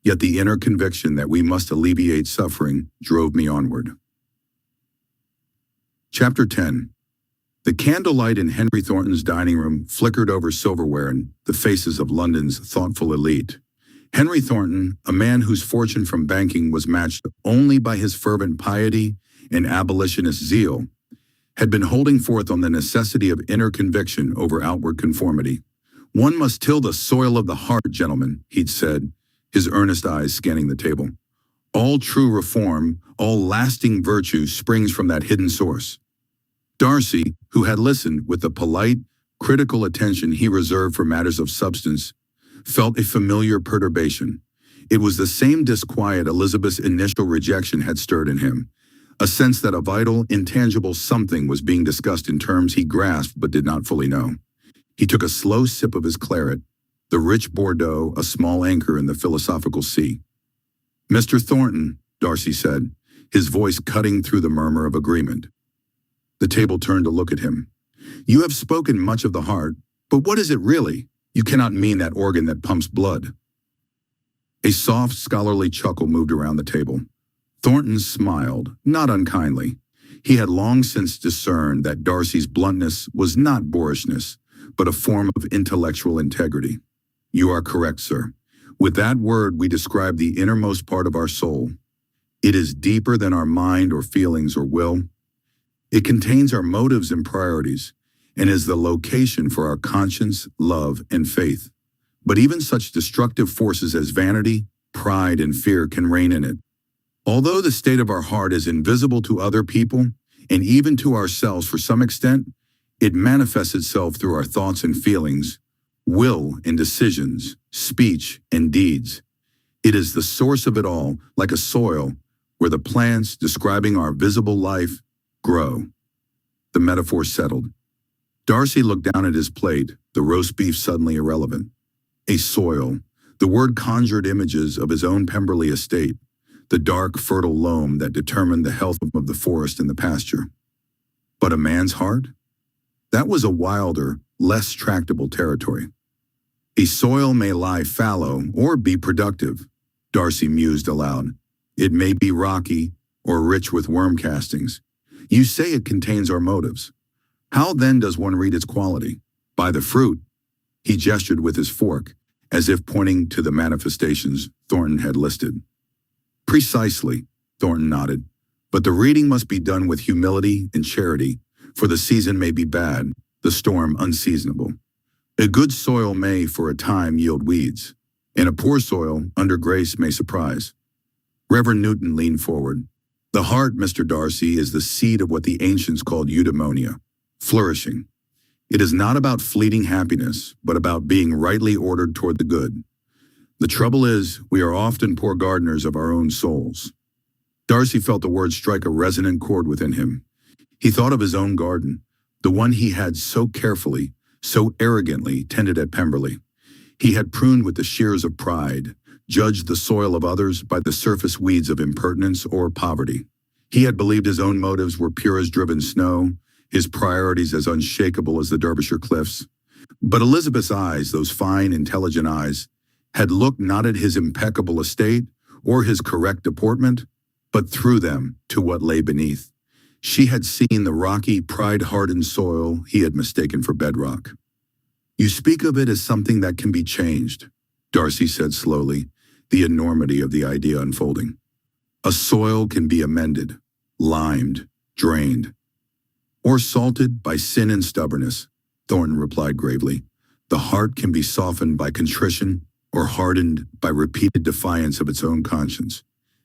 yet the inner conviction that we must alleviate suffering drove me onward." Chapter 10. The candlelight in Henry Thornton's dining room flickered over silverware and the faces of London's thoughtful elite. Henry Thornton, a man whose fortune from banking was matched only by his fervent piety and abolitionist zeal, had been holding forth on the necessity of inner conviction over outward conformity. "One must till the soil of the heart, gentlemen," he'd said, his earnest eyes scanning the table. "All true reform, all lasting virtue springs from that hidden source." Darcy, who had listened with the polite, critical attention he reserved for matters of substance, felt a familiar perturbation. It was the same disquiet Elizabeth's initial rejection had stirred in him, a sense that a vital, intangible something was being discussed in terms he grasped but did not fully know. He took a slow sip of his claret, the rich Bordeaux a small anchor in the philosophical sea. "Mr. Thornton," Darcy said, his voice cutting through the murmur of agreement. The table turned to look at him. You have spoken much of the heart, but what is it really? You cannot mean that organ that pumps blood. A soft, scholarly chuckle moved around the table. Thornton smiled, not unkindly. He had long since discerned that Darcy's bluntness was not boorishness, but a form of intellectual integrity. You are correct, sir. With that word, we describe the innermost part of our soul. It is deeper than our mind or feelings or will. It contains our motives and priorities, and is the location for our conscience, love, and faith. But even such destructive forces as vanity, pride, and fear can reign in it. Although the state of our heart is invisible to other people, and even to ourselves for some extent, it manifests itself through our thoughts and feelings, will and decisions, speech and deeds. It is the source of it all, like a soil, where the plants describing our visible life grow. The metaphor settled. Darcy looked down at his plate, the roast beef suddenly irrelevant. A soil. The word conjured images of his own Pemberley estate, the dark, fertile loam that determined the health of the forest and the pasture. But a man's heart? That was a wilder, less tractable territory. A soil may lie fallow or be productive, Darcy mused aloud. It may be rocky or rich with worm castings. You say it contains our motives. How then does one read its quality? By the fruit. He gestured with his fork, as if pointing to the manifestations Thornton had listed. Precisely, Thornton nodded. But the reading must be done with humility and charity, for the season may be bad, the storm unseasonable. A good soil may, for a time, yield weeds, and a poor soil, under grace, may surprise. Reverend Newton leaned forward. The heart, Mr. Darcy, is the seed of what the ancients called eudaimonia, flourishing. It is not about fleeting happiness, but about being rightly ordered toward the good. The trouble is, we are often poor gardeners of our own souls. Darcy felt the word strike a resonant chord within him. He thought of his own garden, the one he had so carefully, so arrogantly tended at Pemberley. He had pruned with the shears of pride, judged the soil of others by the surface weeds of impertinence or poverty. He had believed his own motives were pure as driven snow, his priorities as unshakable as the Derbyshire cliffs. But Elizabeth's eyes, those fine, intelligent eyes, had looked not at his impeccable estate or his correct deportment, but through them to what lay beneath. She had seen the rocky, pride-hardened soil he had mistaken for bedrock. You speak of it as something that can be changed, Darcy said slowly, the enormity of the idea unfolding. A soil can be amended, limed, drained, or salted by sin and stubbornness, Thornton replied gravely. The heart can be softened by contrition or hardened by repeated defiance of its own conscience.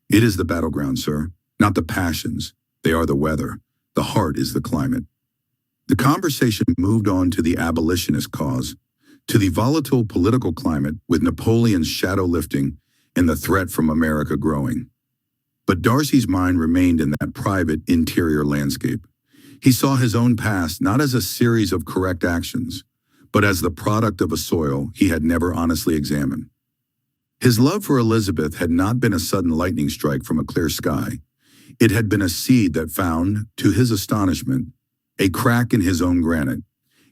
It is the battleground, sir, not the passions. They are the weather. The heart is the climate. The conversation moved on to the abolitionist cause, to the volatile political climate with Napoleon's shadow lifting and the threat from America growing. But Darcy's mind remained in that private interior landscape. He saw his own past not as a series of correct actions, but as the product of a soil he had never honestly examined. His love for Elizabeth had not been a sudden lightning strike from a clear sky. It had been a seed that found, to his astonishment, a crack in his own granite,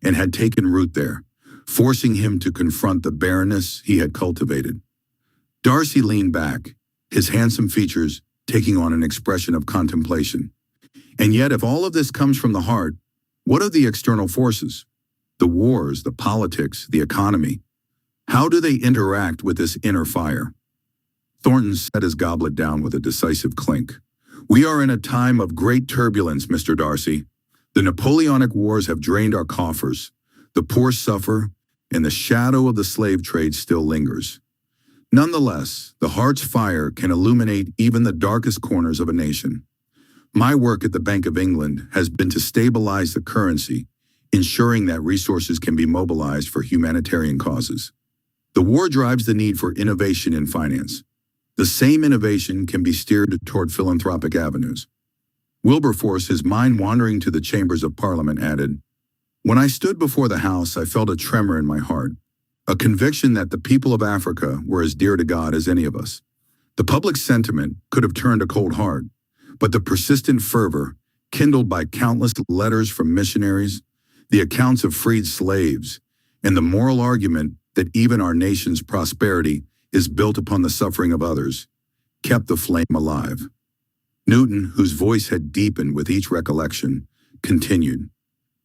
and had taken root there, forcing him to confront the barrenness he had cultivated. Darcy leaned back, his handsome features taking on an expression of contemplation. And yet, if all of this comes from the heart, what of the external forces? The wars, the politics, the economy. How do they interact with this inner fire? Thornton set his goblet down with a decisive clink. We are in a time of great turbulence, Mr. Darcy. The Napoleonic Wars have drained our coffers. The poor suffer, and the shadow of the slave trade still lingers. Nonetheless, the heart's fire can illuminate even the darkest corners of a nation. My work at the Bank of England has been to stabilize the currency, ensuring that resources can be mobilized for humanitarian causes. The war drives the need for innovation in finance. The same innovation can be steered toward philanthropic avenues. Wilberforce, his mind wandering to the chambers of Parliament, added, When I stood before the House, I felt a tremor in my heart, a conviction that the people of Africa were as dear to God as any of us. The public sentiment could have turned a cold heart, But the persistent fervor, kindled by countless letters from missionaries, the accounts of freed slaves, and the moral argument that even our nation's prosperity is built upon the suffering of others, kept the flame alive. Newton, whose voice had deepened with each recollection, continued,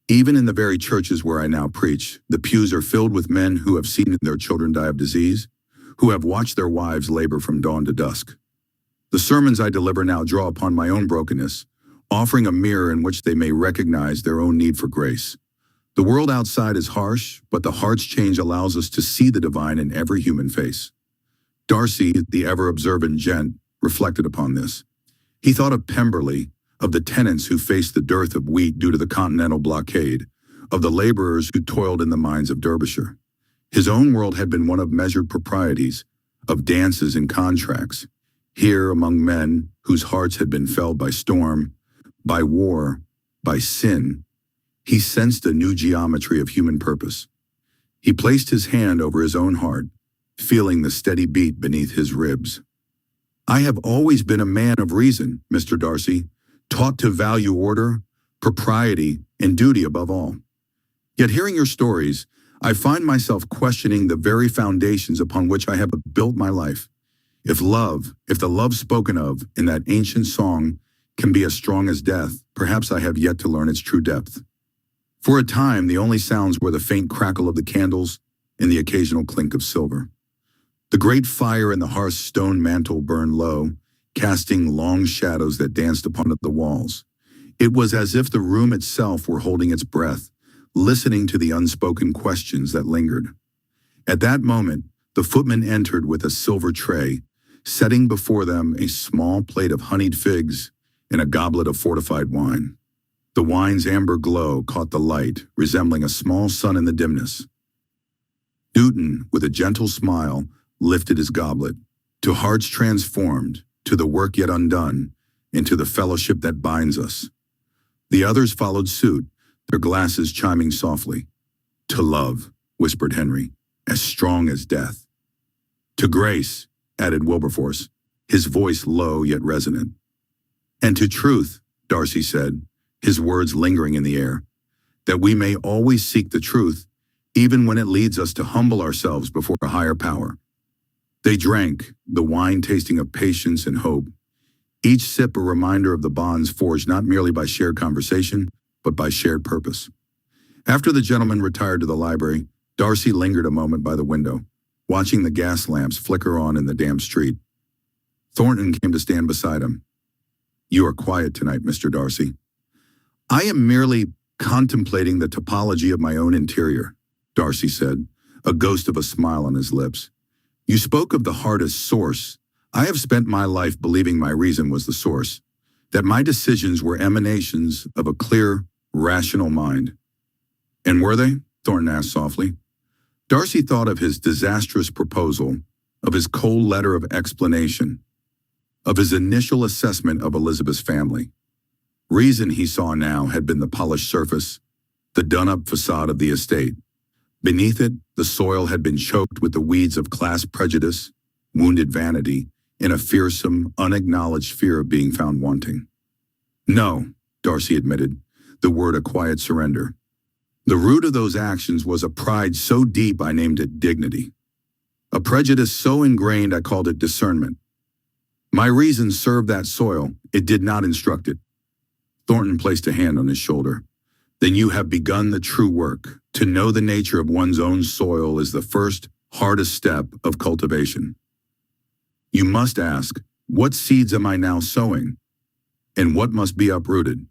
"Even in the very churches where I now preach, the pews are filled with men who have seen their children die of disease, who have watched their wives labor from dawn to dusk. The sermons I deliver now draw upon my own brokenness, offering a mirror in which they may recognize their own need for grace. The world outside is harsh, but the heart's change allows us to see the divine in every human face." Darcy, the ever-observant gent, reflected upon this. He thought of Pemberley, of the tenants who faced the dearth of wheat due to the continental blockade, of the laborers who toiled in the mines of Derbyshire. His own world had been one of measured proprieties, of dances and contracts. Here, among men whose hearts had been felled by storm, by war, by sin, he sensed a new geometry of human purpose. He placed his hand over his own heart, feeling the steady beat beneath his ribs. "I have always been a man of reason, Mr. Darcy, taught to value order, propriety, and duty above all. Yet hearing your stories, I find myself questioning the very foundations upon which I have built my life. If the love spoken of in that ancient song can be as strong as death, perhaps I have yet to learn its true depth." For a time, the only sounds were the faint crackle of the candles and the occasional clink of silver. The great fire in the hearth's stone mantel burned low, casting long shadows that danced upon the walls. It was as if the room itself were holding its breath, listening to the unspoken questions that lingered. At that moment, the footman entered with a silver tray, setting before them a small plate of honeyed figs and a goblet of fortified wine. The wine's amber glow caught the light, resembling a small sun in the dimness. Newton, with a gentle smile, lifted his goblet. To hearts transformed, to the work yet undone, and to the fellowship that binds us. The others followed suit, their glasses chiming softly. "To love," whispered Henry, "as strong as death." "To grace," added Wilberforce, his voice low yet resonant. "And to truth," Darcy said, his words lingering in the air, "that we may always seek the truth, even when it leads us to humble ourselves before a higher power." They drank, the wine tasting of patience and hope, each sip a reminder of the bonds forged not merely by shared conversation, but by shared purpose. After the gentlemen retired to the library, Darcy lingered a moment by the window, watching the gas lamps flicker on in the damp street. Thornton came to stand beside him. "You are quiet tonight, Mr. Darcy." "I am merely contemplating the topology of my own interior," Darcy said, a ghost of a smile on his lips. "You spoke of the heart as source. I have spent my life believing my reason was the source, that my decisions were emanations of a clear, rational mind." "And were they?" Thornton asked softly. Darcy thought of his disastrous proposal, of his cold letter of explanation, of his initial assessment of Elizabeth's family. Reason, he saw now, had been the polished surface, the done-up facade of the estate. Beneath it, the soil had been choked with the weeds of class prejudice, wounded vanity, and a fearsome, unacknowledged fear of being found wanting. "No," Darcy admitted, the word a quiet surrender. "The root of those actions was a pride so deep I named it dignity. A prejudice so ingrained I called it discernment. My reason served that soil, it did not instruct it." Thornton placed a hand on his shoulder. "Then you have begun the true work. To know the nature of one's own soil is the first, hardest step of cultivation. You must ask, what seeds am I now sowing? And what must be uprooted?"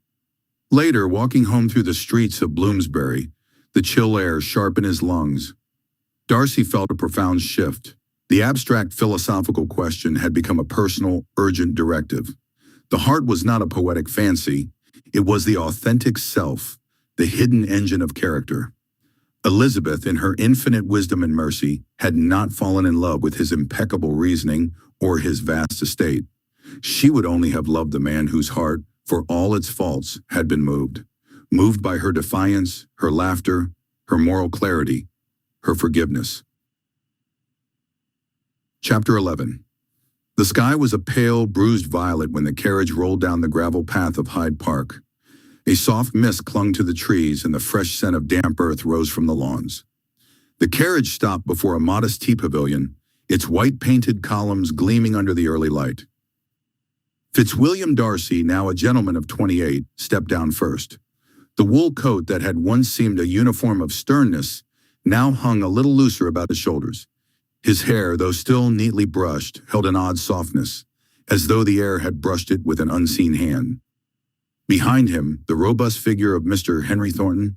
Later, walking home through the streets of Bloomsbury, the chill air sharp in his lungs, Darcy felt a profound shift. The abstract philosophical question had become a personal, urgent directive. The heart was not a poetic fancy, it was the authentic self, the hidden engine of character. Elizabeth, in her infinite wisdom and mercy, had not fallen in love with his impeccable reasoning or his vast estate. She would only have loved the man whose heart, for all its faults, had been moved by her defiance, her laughter, her moral clarity, her forgiveness. Chapter 11. The sky was a pale, bruised violet when the carriage rolled down the gravel path of Hyde Park. A soft mist clung to the trees and the fresh scent of damp earth rose from the lawns. The carriage stopped before a modest tea pavilion, its white-painted columns gleaming under the early light. Fitzwilliam Darcy, now a gentleman of 28, stepped down first. The wool coat that had once seemed a uniform of sternness now hung a little looser about his shoulders. His hair, though still neatly brushed, held an odd softness, as though the air had brushed it with an unseen hand. Behind him, the robust figure of Mr. Henry Thornton,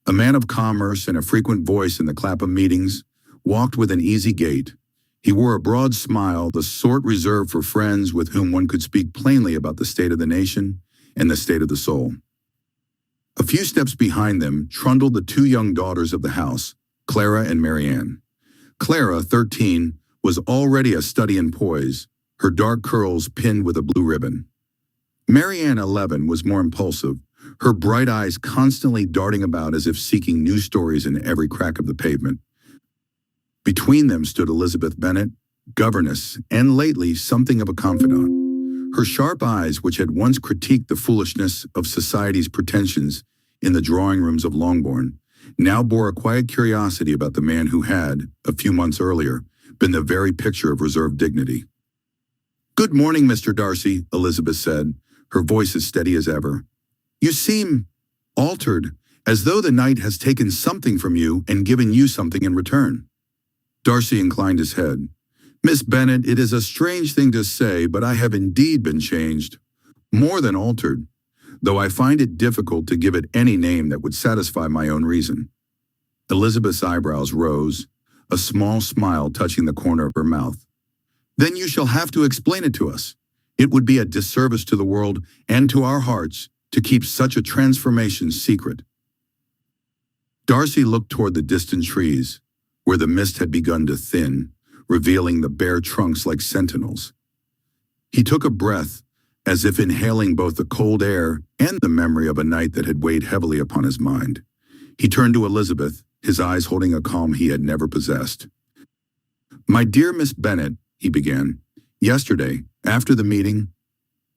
a man of commerce and a frequent voice in the Clapham meetings, walked with an easy gait. He wore a broad smile, the sort reserved for friends with whom one could speak plainly about the state of the nation and the state of the soul. A few steps behind them trundled the two young daughters of the house, Clara and Marianne. Clara, 13, was already a study in poise, her dark curls pinned with a blue ribbon. Marianne, 11, was more impulsive, her bright eyes constantly darting about as if seeking new stories in every crack of the pavement. Between them stood Elizabeth Bennet, governess, and lately something of a confidant. Her sharp eyes, which had once critiqued the foolishness of society's pretensions in the drawing rooms of Longbourn, now bore a quiet curiosity about the man who had, a few months earlier, been the very picture of reserved dignity. "Good morning, Mr. Darcy," Elizabeth said, her voice as steady as ever. "You seem altered, as though the night has taken something from you and given you something in return." Darcy inclined his head. "Miss Bennet, it is a strange thing to say, but I have indeed been changed. More than altered, though I find it difficult to give it any name that would satisfy my own reason." Elizabeth's eyebrows rose, a small smile touching the corner of her mouth. "Then you shall have to explain it to us. It would be a disservice to the world and to our hearts to keep such a transformation secret." Darcy looked toward the distant trees, where the mist had begun to thin, revealing the bare trunks like sentinels. He took a breath, as if inhaling both the cold air and the memory of a night that had weighed heavily upon his mind. He turned to Elizabeth, his eyes holding a calm he had never possessed. "My dear Miss Bennet," he began, "yesterday, after the meeting,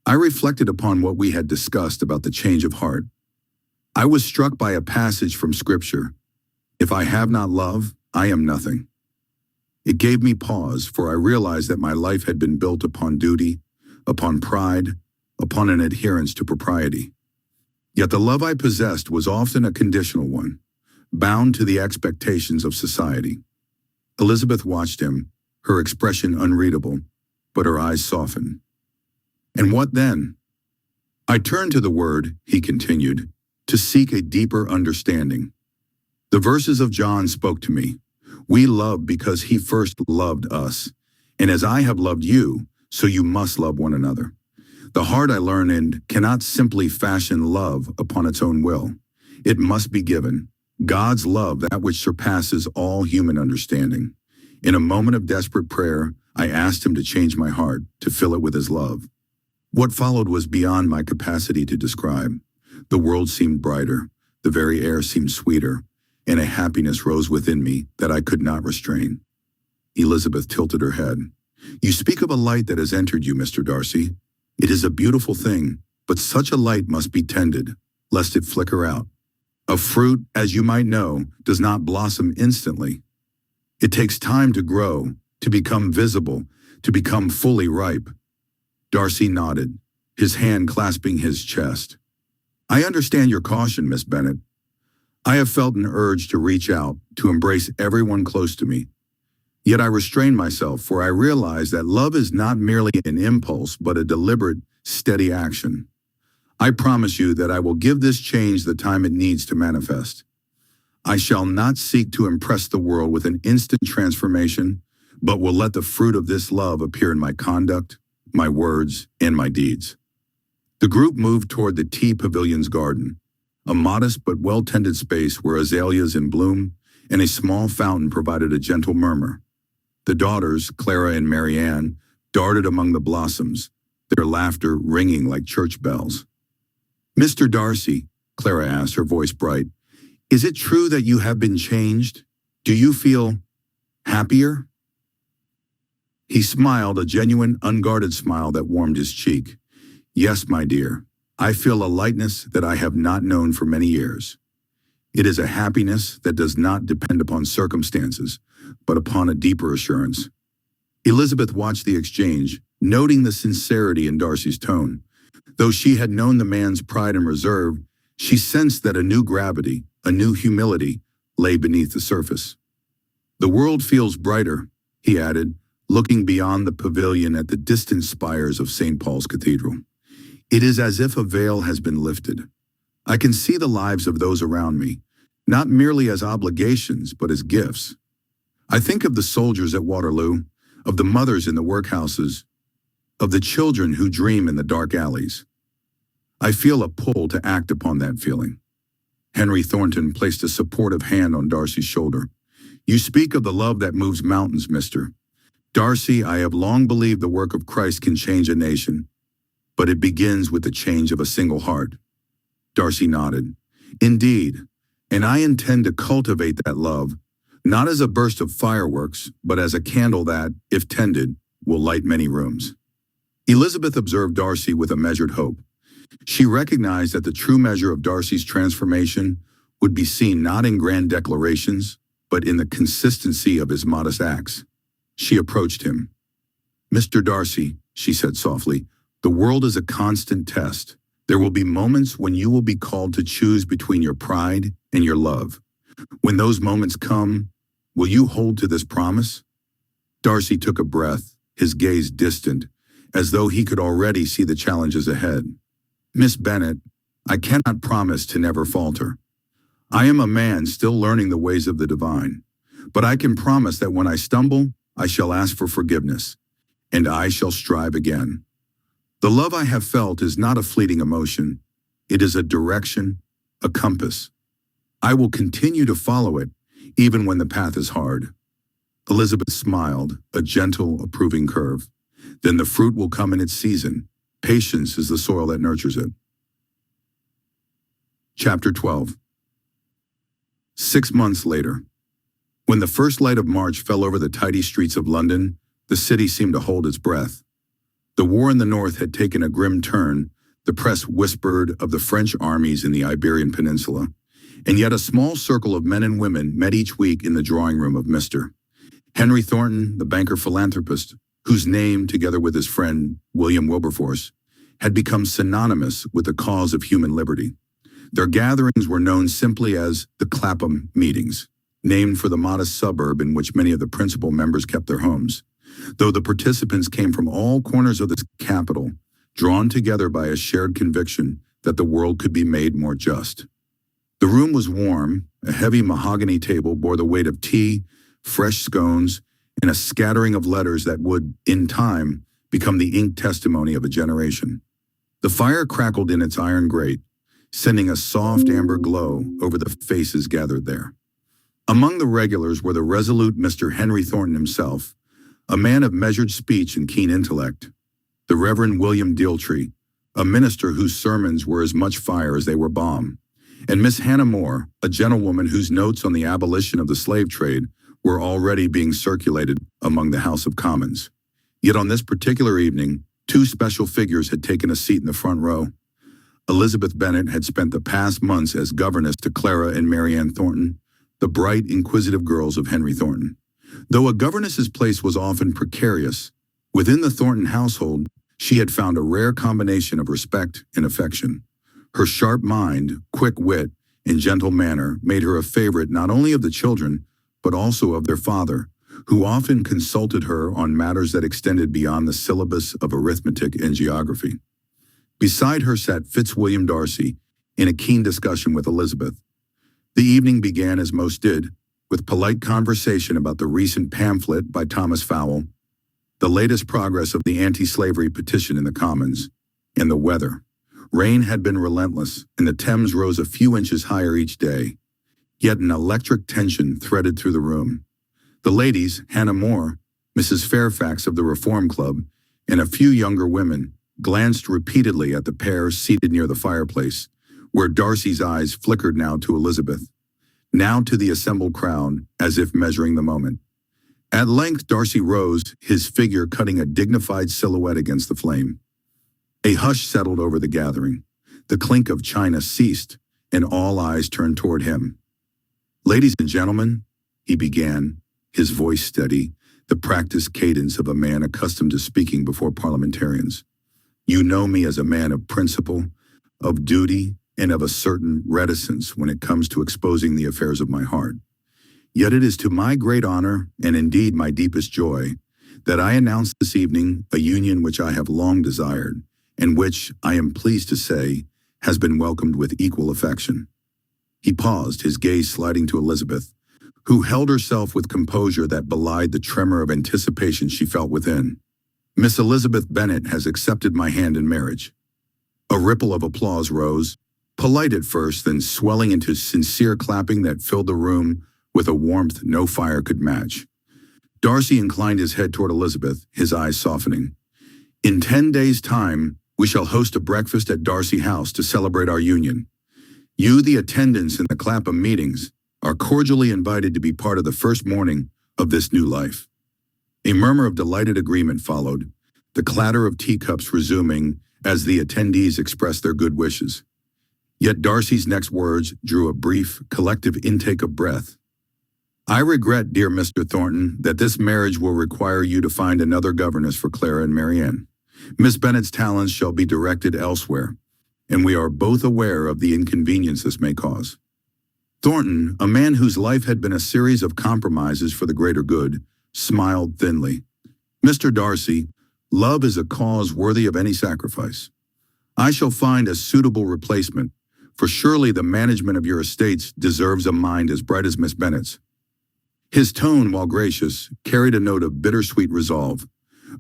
I reflected upon what we had discussed about the change of heart. I was struck by a passage from Scripture. 'If I have not love, I am nothing.' It gave me pause, for I realized that my life had been built upon duty, upon pride, upon an adherence to propriety. Yet the love I possessed was often a conditional one, bound to the expectations of society." Elizabeth watched him, her expression unreadable, but her eyes softened. "And what then?" "I turned to the Word," he continued, "to seek a deeper understanding. The verses of John spoke to me. We love because he first loved us. And as I have loved you, so you must love one another. The heart, I learned, cannot simply fashion love upon its own will. It must be given. God's love, that which surpasses all human understanding. In a moment of desperate prayer, I asked him to change my heart, to fill it with his love. What followed was beyond my capacity to describe. The world seemed brighter, the very air seemed sweeter, and a happiness rose within me that I could not restrain." Elizabeth tilted her head. "You speak of a light that has entered you, Mr. Darcy. It is a beautiful thing, but such a light must be tended, lest it flicker out. A fruit, as you might know, does not blossom instantly. It takes time to grow, to become visible, to become fully ripe." Darcy nodded, his hand clasping his chest. "I understand your caution, Miss Bennet. I have felt an urge to reach out, to embrace everyone close to me. Yet I restrain myself, for I realize that love is not merely an impulse, but a deliberate, steady action. I promise you that I will give this change the time it needs to manifest. I shall not seek to impress the world with an instant transformation, but will let the fruit of this love appear in my conduct, my words, and my deeds." The group moved toward the tea pavilion's garden, a modest but well-tended space where azaleas in bloom and a small fountain provided a gentle murmur. The daughters, Clara and Marianne, darted among the blossoms, their laughter ringing like church bells. "Mr. Darcy," Clara asked, her voice bright, "is it true that you have been changed? Do you feel happier?" He smiled, a genuine, unguarded smile that warmed his cheek. Yes, my dear, I feel a lightness that I have not known for many years. It is a happiness that does not depend upon circumstances, but upon a deeper assurance. Elizabeth watched the exchange, noting the sincerity in Darcy's tone. Though she had known the man's pride and reserve, she sensed that a new gravity, a new humility, lay beneath the surface. The world feels brighter, he added, looking beyond the pavilion at the distant spires of St. Paul's Cathedral. It is as if a veil has been lifted. I can see the lives of those around me, not merely as obligations, but as gifts. I think of the soldiers at Waterloo, of the mothers in the workhouses, of the children who dream in the dark alleys. I feel a pull to act upon that feeling. Henry Thornton placed a supportive hand on Darcy's shoulder. You speak of the love that moves mountains, mister. Darcy, I have long believed the work of Christ can change a nation, but it begins with the change of a single heart. Darcy nodded. Indeed, and I intend to cultivate that love, not as a burst of fireworks, but as a candle that, if tended, will light many rooms. Elizabeth observed Darcy with a measured hope. She recognized that the true measure of Darcy's transformation would be seen not in grand declarations, but in the consistency of his modest acts. She approached him. Mr. Darcy, she said softly, the world is a constant test. There will be moments when you will be called to choose between your pride and your love. When those moments come, will you hold to this promise? Darcy took a breath, his gaze distant, as though he could already see the challenges ahead. Miss Bennet, I cannot promise to never falter. I am a man still learning the ways of the divine, but I can promise that when I stumble, I shall ask for forgiveness, and I shall strive again. The love I have felt is not a fleeting emotion. It is a direction, a compass. I will continue to follow it, even when the path is hard. Elizabeth smiled, a gentle, approving curve. Then the fruit will come in its season. Patience is the soil that nurtures it. Chapter 12. 6 months later. When the first light of March fell over the tidy streets of London, the city seemed to hold its breath. The war in the north had taken a grim turn. The press whispered of the French armies in the Iberian Peninsula, and yet a small circle of men and women met each week in the drawing room of Mr. Henry Thornton, the banker philanthropist, whose name, together with his friend William Wilberforce, had become synonymous with the cause of human liberty. Their gatherings were known simply as the Clapham meetings, named for the modest suburb in which many of the principal members kept their homes, though the participants came from all corners of the capital, drawn together by a shared conviction that the world could be made more just. The room was warm. A heavy mahogany table bore the weight of tea, fresh scones, and a scattering of letters that would, in time, become the ink testimony of a generation. The fire crackled in its iron grate, sending a soft amber glow over the faces gathered there. Among the regulars were the resolute Mr. Henry Thornton himself, a man of measured speech and keen intellect, the Reverend William Diltree, a minister whose sermons were as much fire as they were balm, and Miss Hannah More, a gentlewoman whose notes on the abolition of the slave trade were already being circulated among the House of Commons. Yet on this particular evening, two special figures had taken a seat in the front row. Elizabeth Bennet had spent the past months as governess to Clara and Marianne Thornton, the bright, inquisitive girls of Henry Thornton. Though a governess's place was often precarious, within the Thornton household, she had found a rare combination of respect and affection. Her sharp mind, quick wit, and gentle manner made her a favorite not only of the children, but also of their father, who often consulted her on matters that extended beyond the syllabus of arithmetic and geography. Beside her sat Fitzwilliam Darcy, in a keen discussion with Elizabeth. The evening began as most did, with polite conversation about the recent pamphlet by Thomas Fowle, the latest progress of the anti-slavery petition in the Commons, and the weather. Rain had been relentless, and the Thames rose a few inches higher each day. Yet an electric tension threaded through the room. The ladies, Hannah More, Mrs. Fairfax of the Reform Club, and a few younger women, glanced repeatedly at the pair seated near the fireplace, where Darcy's eyes flickered now to Elizabeth, now to the assembled crowd, as if measuring the moment. At length Darcy rose, his figure cutting a dignified silhouette against the flame. A hush settled over the gathering. The clink of china ceased, and all eyes turned toward him. "Ladies and gentlemen," he began, his voice steady, the practiced cadence of a man accustomed to speaking before parliamentarians. "You know me as a man of principle, of duty, and of a certain reticence when it comes to exposing the affairs of my heart. Yet it is to my great honor, and indeed my deepest joy, that I announce this evening a union which I have long desired, and which, I am pleased to say, has been welcomed with equal affection." He paused, his gaze sliding to Elizabeth, who held herself with composure that belied the tremor of anticipation she felt within. "Miss Elizabeth Bennet has accepted my hand in marriage." A ripple of applause rose, polite at first, then swelling into sincere clapping that filled the room with a warmth no fire could match. Darcy inclined his head toward Elizabeth, his eyes softening. "In 10 days' time, we shall host a breakfast at Darcy House to celebrate our union. You, the attendants in the Clapham meetings, are cordially invited to be part of the first morning of this new life." A murmur of delighted agreement followed, the clatter of teacups resuming as the attendees expressed their good wishes. Yet Darcy's next words drew a brief, collective intake of breath. "I regret, dear Mr. Thornton, that this marriage will require you to find another governess for Clara and Marianne. Miss Bennet's talents shall be directed elsewhere, and we are both aware of the inconvenience this may cause." Thornton, a man whose life had been a series of compromises for the greater good, smiled thinly. "Mr. Darcy, love is a cause worthy of any sacrifice. I shall find a suitable replacement, for surely the management of your estates deserves a mind as bright as Miss Bennet's." His tone, while gracious, carried a note of bittersweet resolve,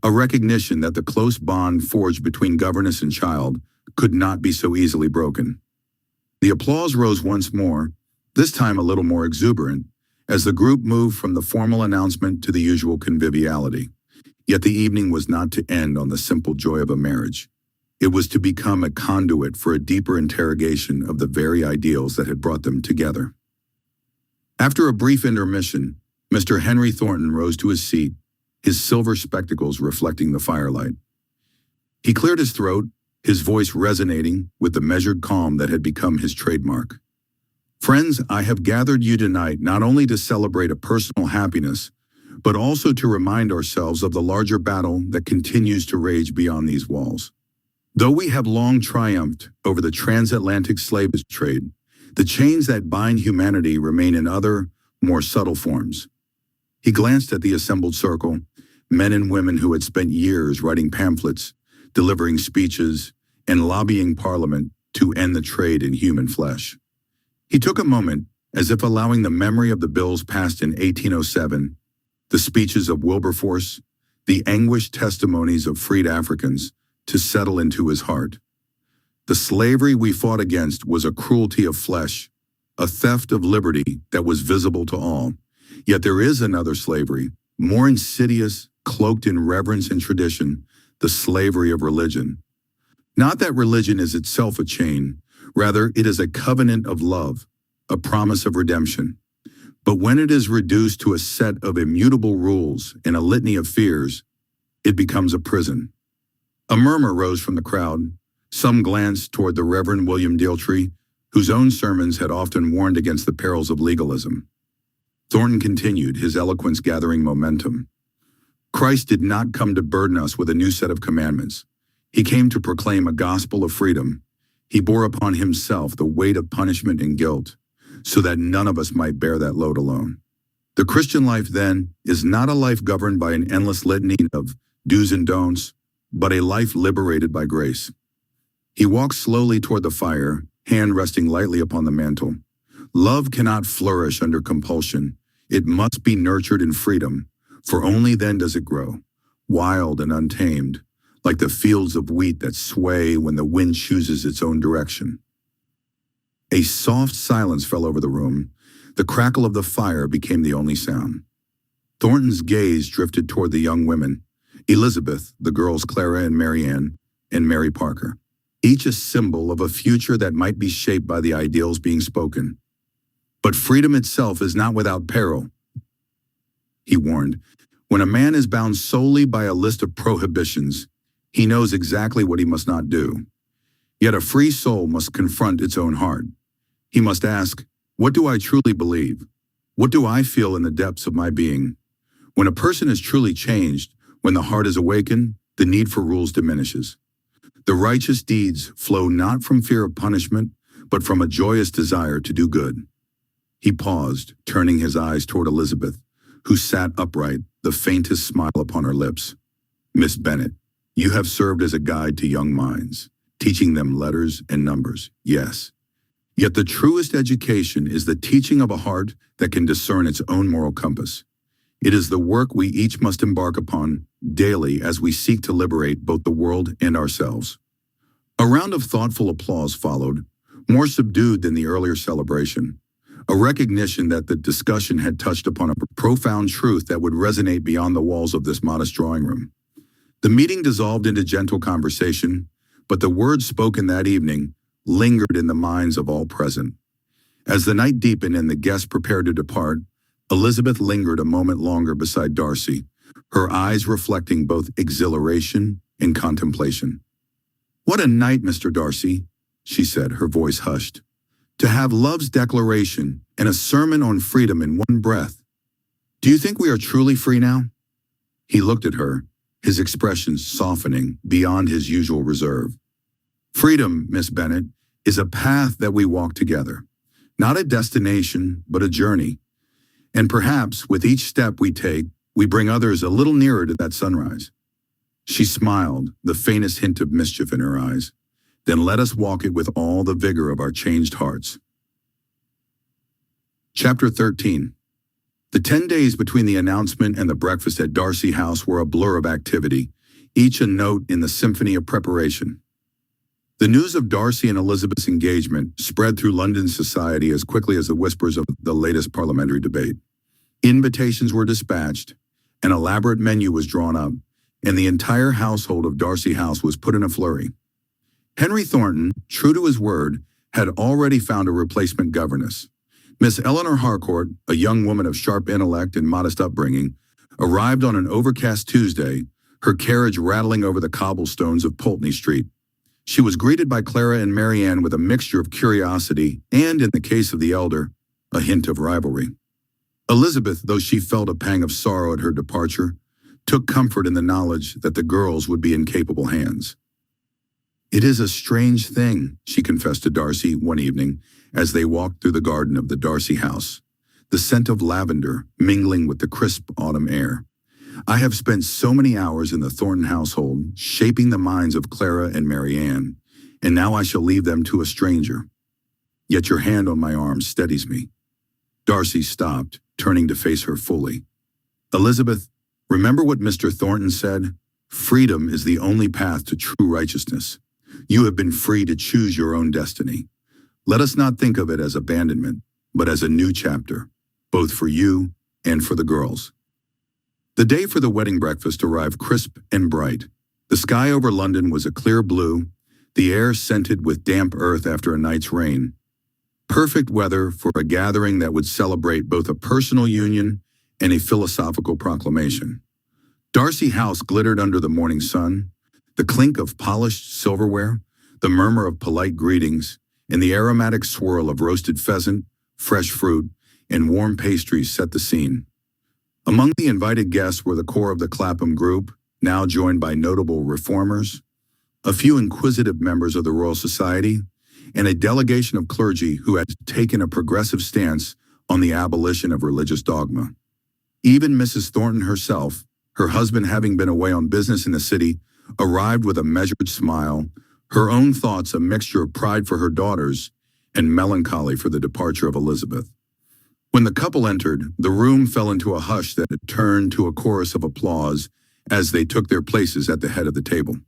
a recognition that the close bond forged between governess and child could not be so easily broken. The applause rose once more, this time a little more exuberant, as the group moved from the formal announcement to the usual conviviality. Yet the evening was not to end on the simple joy of a marriage. It was to become a conduit for a deeper interrogation of the very ideals that had brought them together. After a brief intermission, Mr. Henry Thornton rose to his seat, his silver spectacles reflecting the firelight. He cleared his throat, his voice resonating with the measured calm that had become his trademark. "Friends, I have gathered you tonight not only to celebrate a personal happiness, but also to remind ourselves of the larger battle that continues to rage beyond these walls. Though we have long triumphed over the transatlantic slave trade, the chains that bind humanity remain in other, more subtle forms." He glanced at the assembled circle, men and women who had spent years writing pamphlets, delivering speeches, and lobbying Parliament to end the trade in human flesh. He took a moment, as if allowing the memory of the bills passed in 1807, the speeches of Wilberforce, the anguished testimonies of freed Africans, to settle into his heart. The slavery we fought against was a cruelty of flesh, a theft of liberty that was visible to all. Yet there is another slavery, more insidious, cloaked in reverence and tradition, the slavery of religion. Not that religion is itself a chain, rather it is a covenant of love, a promise of redemption. But when it is reduced to a set of immutable rules and a litany of fears, it becomes a prison. A murmur rose from the crowd. Some glanced toward the Reverend William Dealtree, whose own sermons had often warned against the perils of legalism. Thornton continued, his eloquence gathering momentum. "Christ did not come to burden us with a new set of commandments. He came to proclaim a gospel of freedom. He bore upon himself the weight of punishment and guilt, so that none of us might bear that load alone. The Christian life, then, is not a life governed by an endless litany of do's and don'ts, but a life liberated by grace." He walked slowly toward the fire, hand resting lightly upon the mantle. "Love cannot flourish under compulsion. It must be nurtured in freedom, for only then does it grow, wild and untamed, like the fields of wheat that sway when the wind chooses its own direction." A soft silence fell over the room. The crackle of the fire became the only sound. Thornton's gaze drifted toward the young women, Elizabeth, the girls Clara and Marianne, and Mary Parker, each a symbol of a future that might be shaped by the ideals being spoken. "But freedom itself is not without peril," he warned. When a man is bound solely by a list of prohibitions, he knows exactly what he must not do. Yet a free soul must confront its own heart. He must ask, what do I truly believe? What do I feel in the depths of my being? When a person is truly changed, when the heart is awakened, the need for rules diminishes. The righteous deeds flow not from fear of punishment, but from a joyous desire to do good. He paused, turning his eyes toward Elizabeth, who sat upright, the faintest smile upon her lips. Miss Bennet, you have served as a guide to young minds, teaching them letters and numbers, yes. Yet the truest education is the teaching of a heart that can discern its own moral compass. It is the work we each must embark upon daily as we seek to liberate both the world and ourselves. A round of thoughtful applause followed, more subdued than the earlier celebration, a recognition that the discussion had touched upon a profound truth that would resonate beyond the walls of this modest drawing room. The meeting dissolved into gentle conversation, but the words spoken that evening lingered in the minds of all present. As the night deepened and the guests prepared to depart, Elizabeth lingered a moment longer beside Darcy, her eyes reflecting both exhilaration and contemplation. "What a night, Mr. Darcy," she said, her voice hushed. "To have love's declaration and a sermon on freedom in one breath. Do you think we are truly free now?" He looked at her, his expression softening beyond his usual reserve. "Freedom, Miss Bennet, is a path that we walk together. Not a destination, but a journey. And perhaps with each step we take, we bring others a little nearer to that sunrise." She smiled, the faintest hint of mischief in her eyes. "Then let us walk it with all the vigor of our changed hearts." Chapter 13. The 10 days between the announcement and the breakfast at Darcy House were a blur of activity, each a note in the symphony of preparation. The news of Darcy and Elizabeth's engagement spread through London society as quickly as the whispers of the latest parliamentary debate. Invitations were dispatched, an elaborate menu was drawn up, and the entire household of Darcy House was put in a flurry. Henry Thornton, true to his word, had already found a replacement governess. Miss Eleanor Harcourt, a young woman of sharp intellect and modest upbringing, arrived on an overcast Tuesday, her carriage rattling over the cobblestones of Pulteney Street. She was greeted by Clara and Marianne with a mixture of curiosity and, in the case of the elder, a hint of rivalry. Elizabeth, though she felt a pang of sorrow at her departure, took comfort in the knowledge that the girls would be in capable hands. "It is a strange thing," she confessed to Darcy one evening as they walked through the garden of the Darcy house, the scent of lavender mingling with the crisp autumn air. "I have spent so many hours in the Thornton household, shaping the minds of Clara and Marianne, and now I shall leave them to a stranger. Yet your hand on my arm steadies me." Darcy stopped, turning to face her fully. "Elizabeth, remember what Mr. Thornton said? Freedom is the only path to true righteousness. You have been free to choose your own destiny. Let us not think of it as abandonment, but as a new chapter, both for you and for the girls." The day for the wedding breakfast arrived crisp and bright. The sky over London was a clear blue, the air scented with damp earth after a night's rain. Perfect weather for a gathering that would celebrate both a personal union and a philosophical proclamation. Darcy House glittered under the morning sun, the clink of polished silverware, the murmur of polite greetings, and the aromatic swirl of roasted pheasant, fresh fruit, and warm pastries set the scene. Among the invited guests were the core of the Clapham group, now joined by notable reformers, a few inquisitive members of the Royal Society, and a delegation of clergy who had taken a progressive stance on the abolition of religious dogma. Even Mrs. Thornton herself, her husband having been away on business in the city, arrived with a measured smile, her own thoughts a mixture of pride for her daughters and melancholy for the departure of Elizabeth. When the couple entered, the room fell into a hush that had turned to a chorus of applause as they took their places at the head of the table.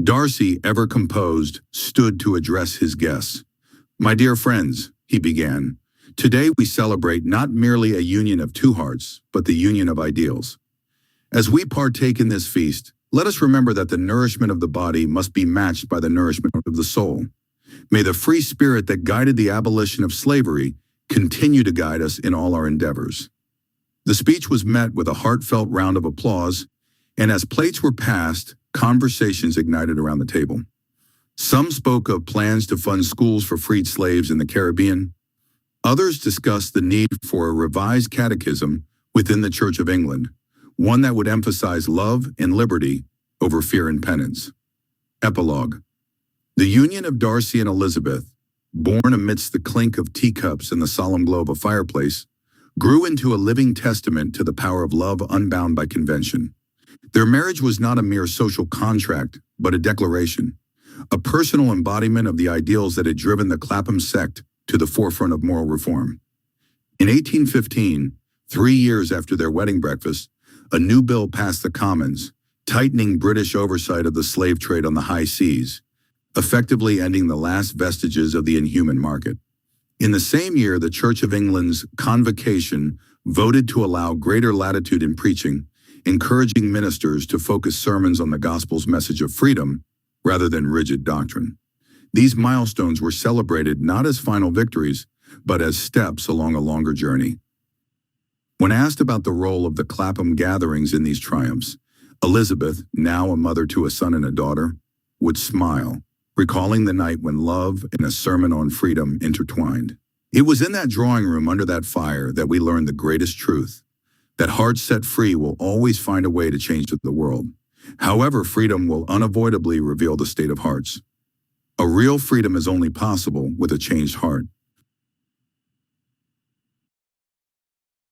Darcy, ever composed, stood to address his guests. "My dear friends," he began, "today we celebrate not merely a union of two hearts, but the union of ideals. As we partake in this feast, let us remember that the nourishment of the body must be matched by the nourishment of the soul. May the free spirit that guided the abolition of slavery continue to guide us in all our endeavors." The speech was met with a heartfelt round of applause, and as plates were passed, conversations ignited around the table. Some spoke of plans to fund schools for freed slaves in the Caribbean. Others discussed the need for a revised catechism within the Church of England, one that would emphasize love and liberty over fear and penance. Epilogue. The union of Darcy and Elizabeth, born amidst the clink of teacups and the solemn glow of a fireplace, grew into a living testament to the power of love unbound by convention. Their marriage was not a mere social contract, but a declaration, a personal embodiment of the ideals that had driven the Clapham sect to the forefront of moral reform. In 1815, 3 years after their wedding breakfast, a new bill passed the Commons, tightening British oversight of the slave trade on the high seas, effectively ending the last vestiges of the inhuman market. In the same year, the Church of England's Convocation voted to allow greater latitude in preaching, encouraging ministers to focus sermons on the gospel's message of freedom rather than rigid doctrine. These milestones were celebrated not as final victories, but as steps along a longer journey. When asked about the role of the Clapham gatherings in these triumphs, Elizabeth, now a mother to a son and a daughter, would smile, recalling the night when love and a sermon on freedom intertwined. It was in that drawing room under that fire that we learned the greatest truth, that hearts set free will always find a way to change the world. However, freedom will unavoidably reveal the state of hearts. A real freedom is only possible with a changed heart.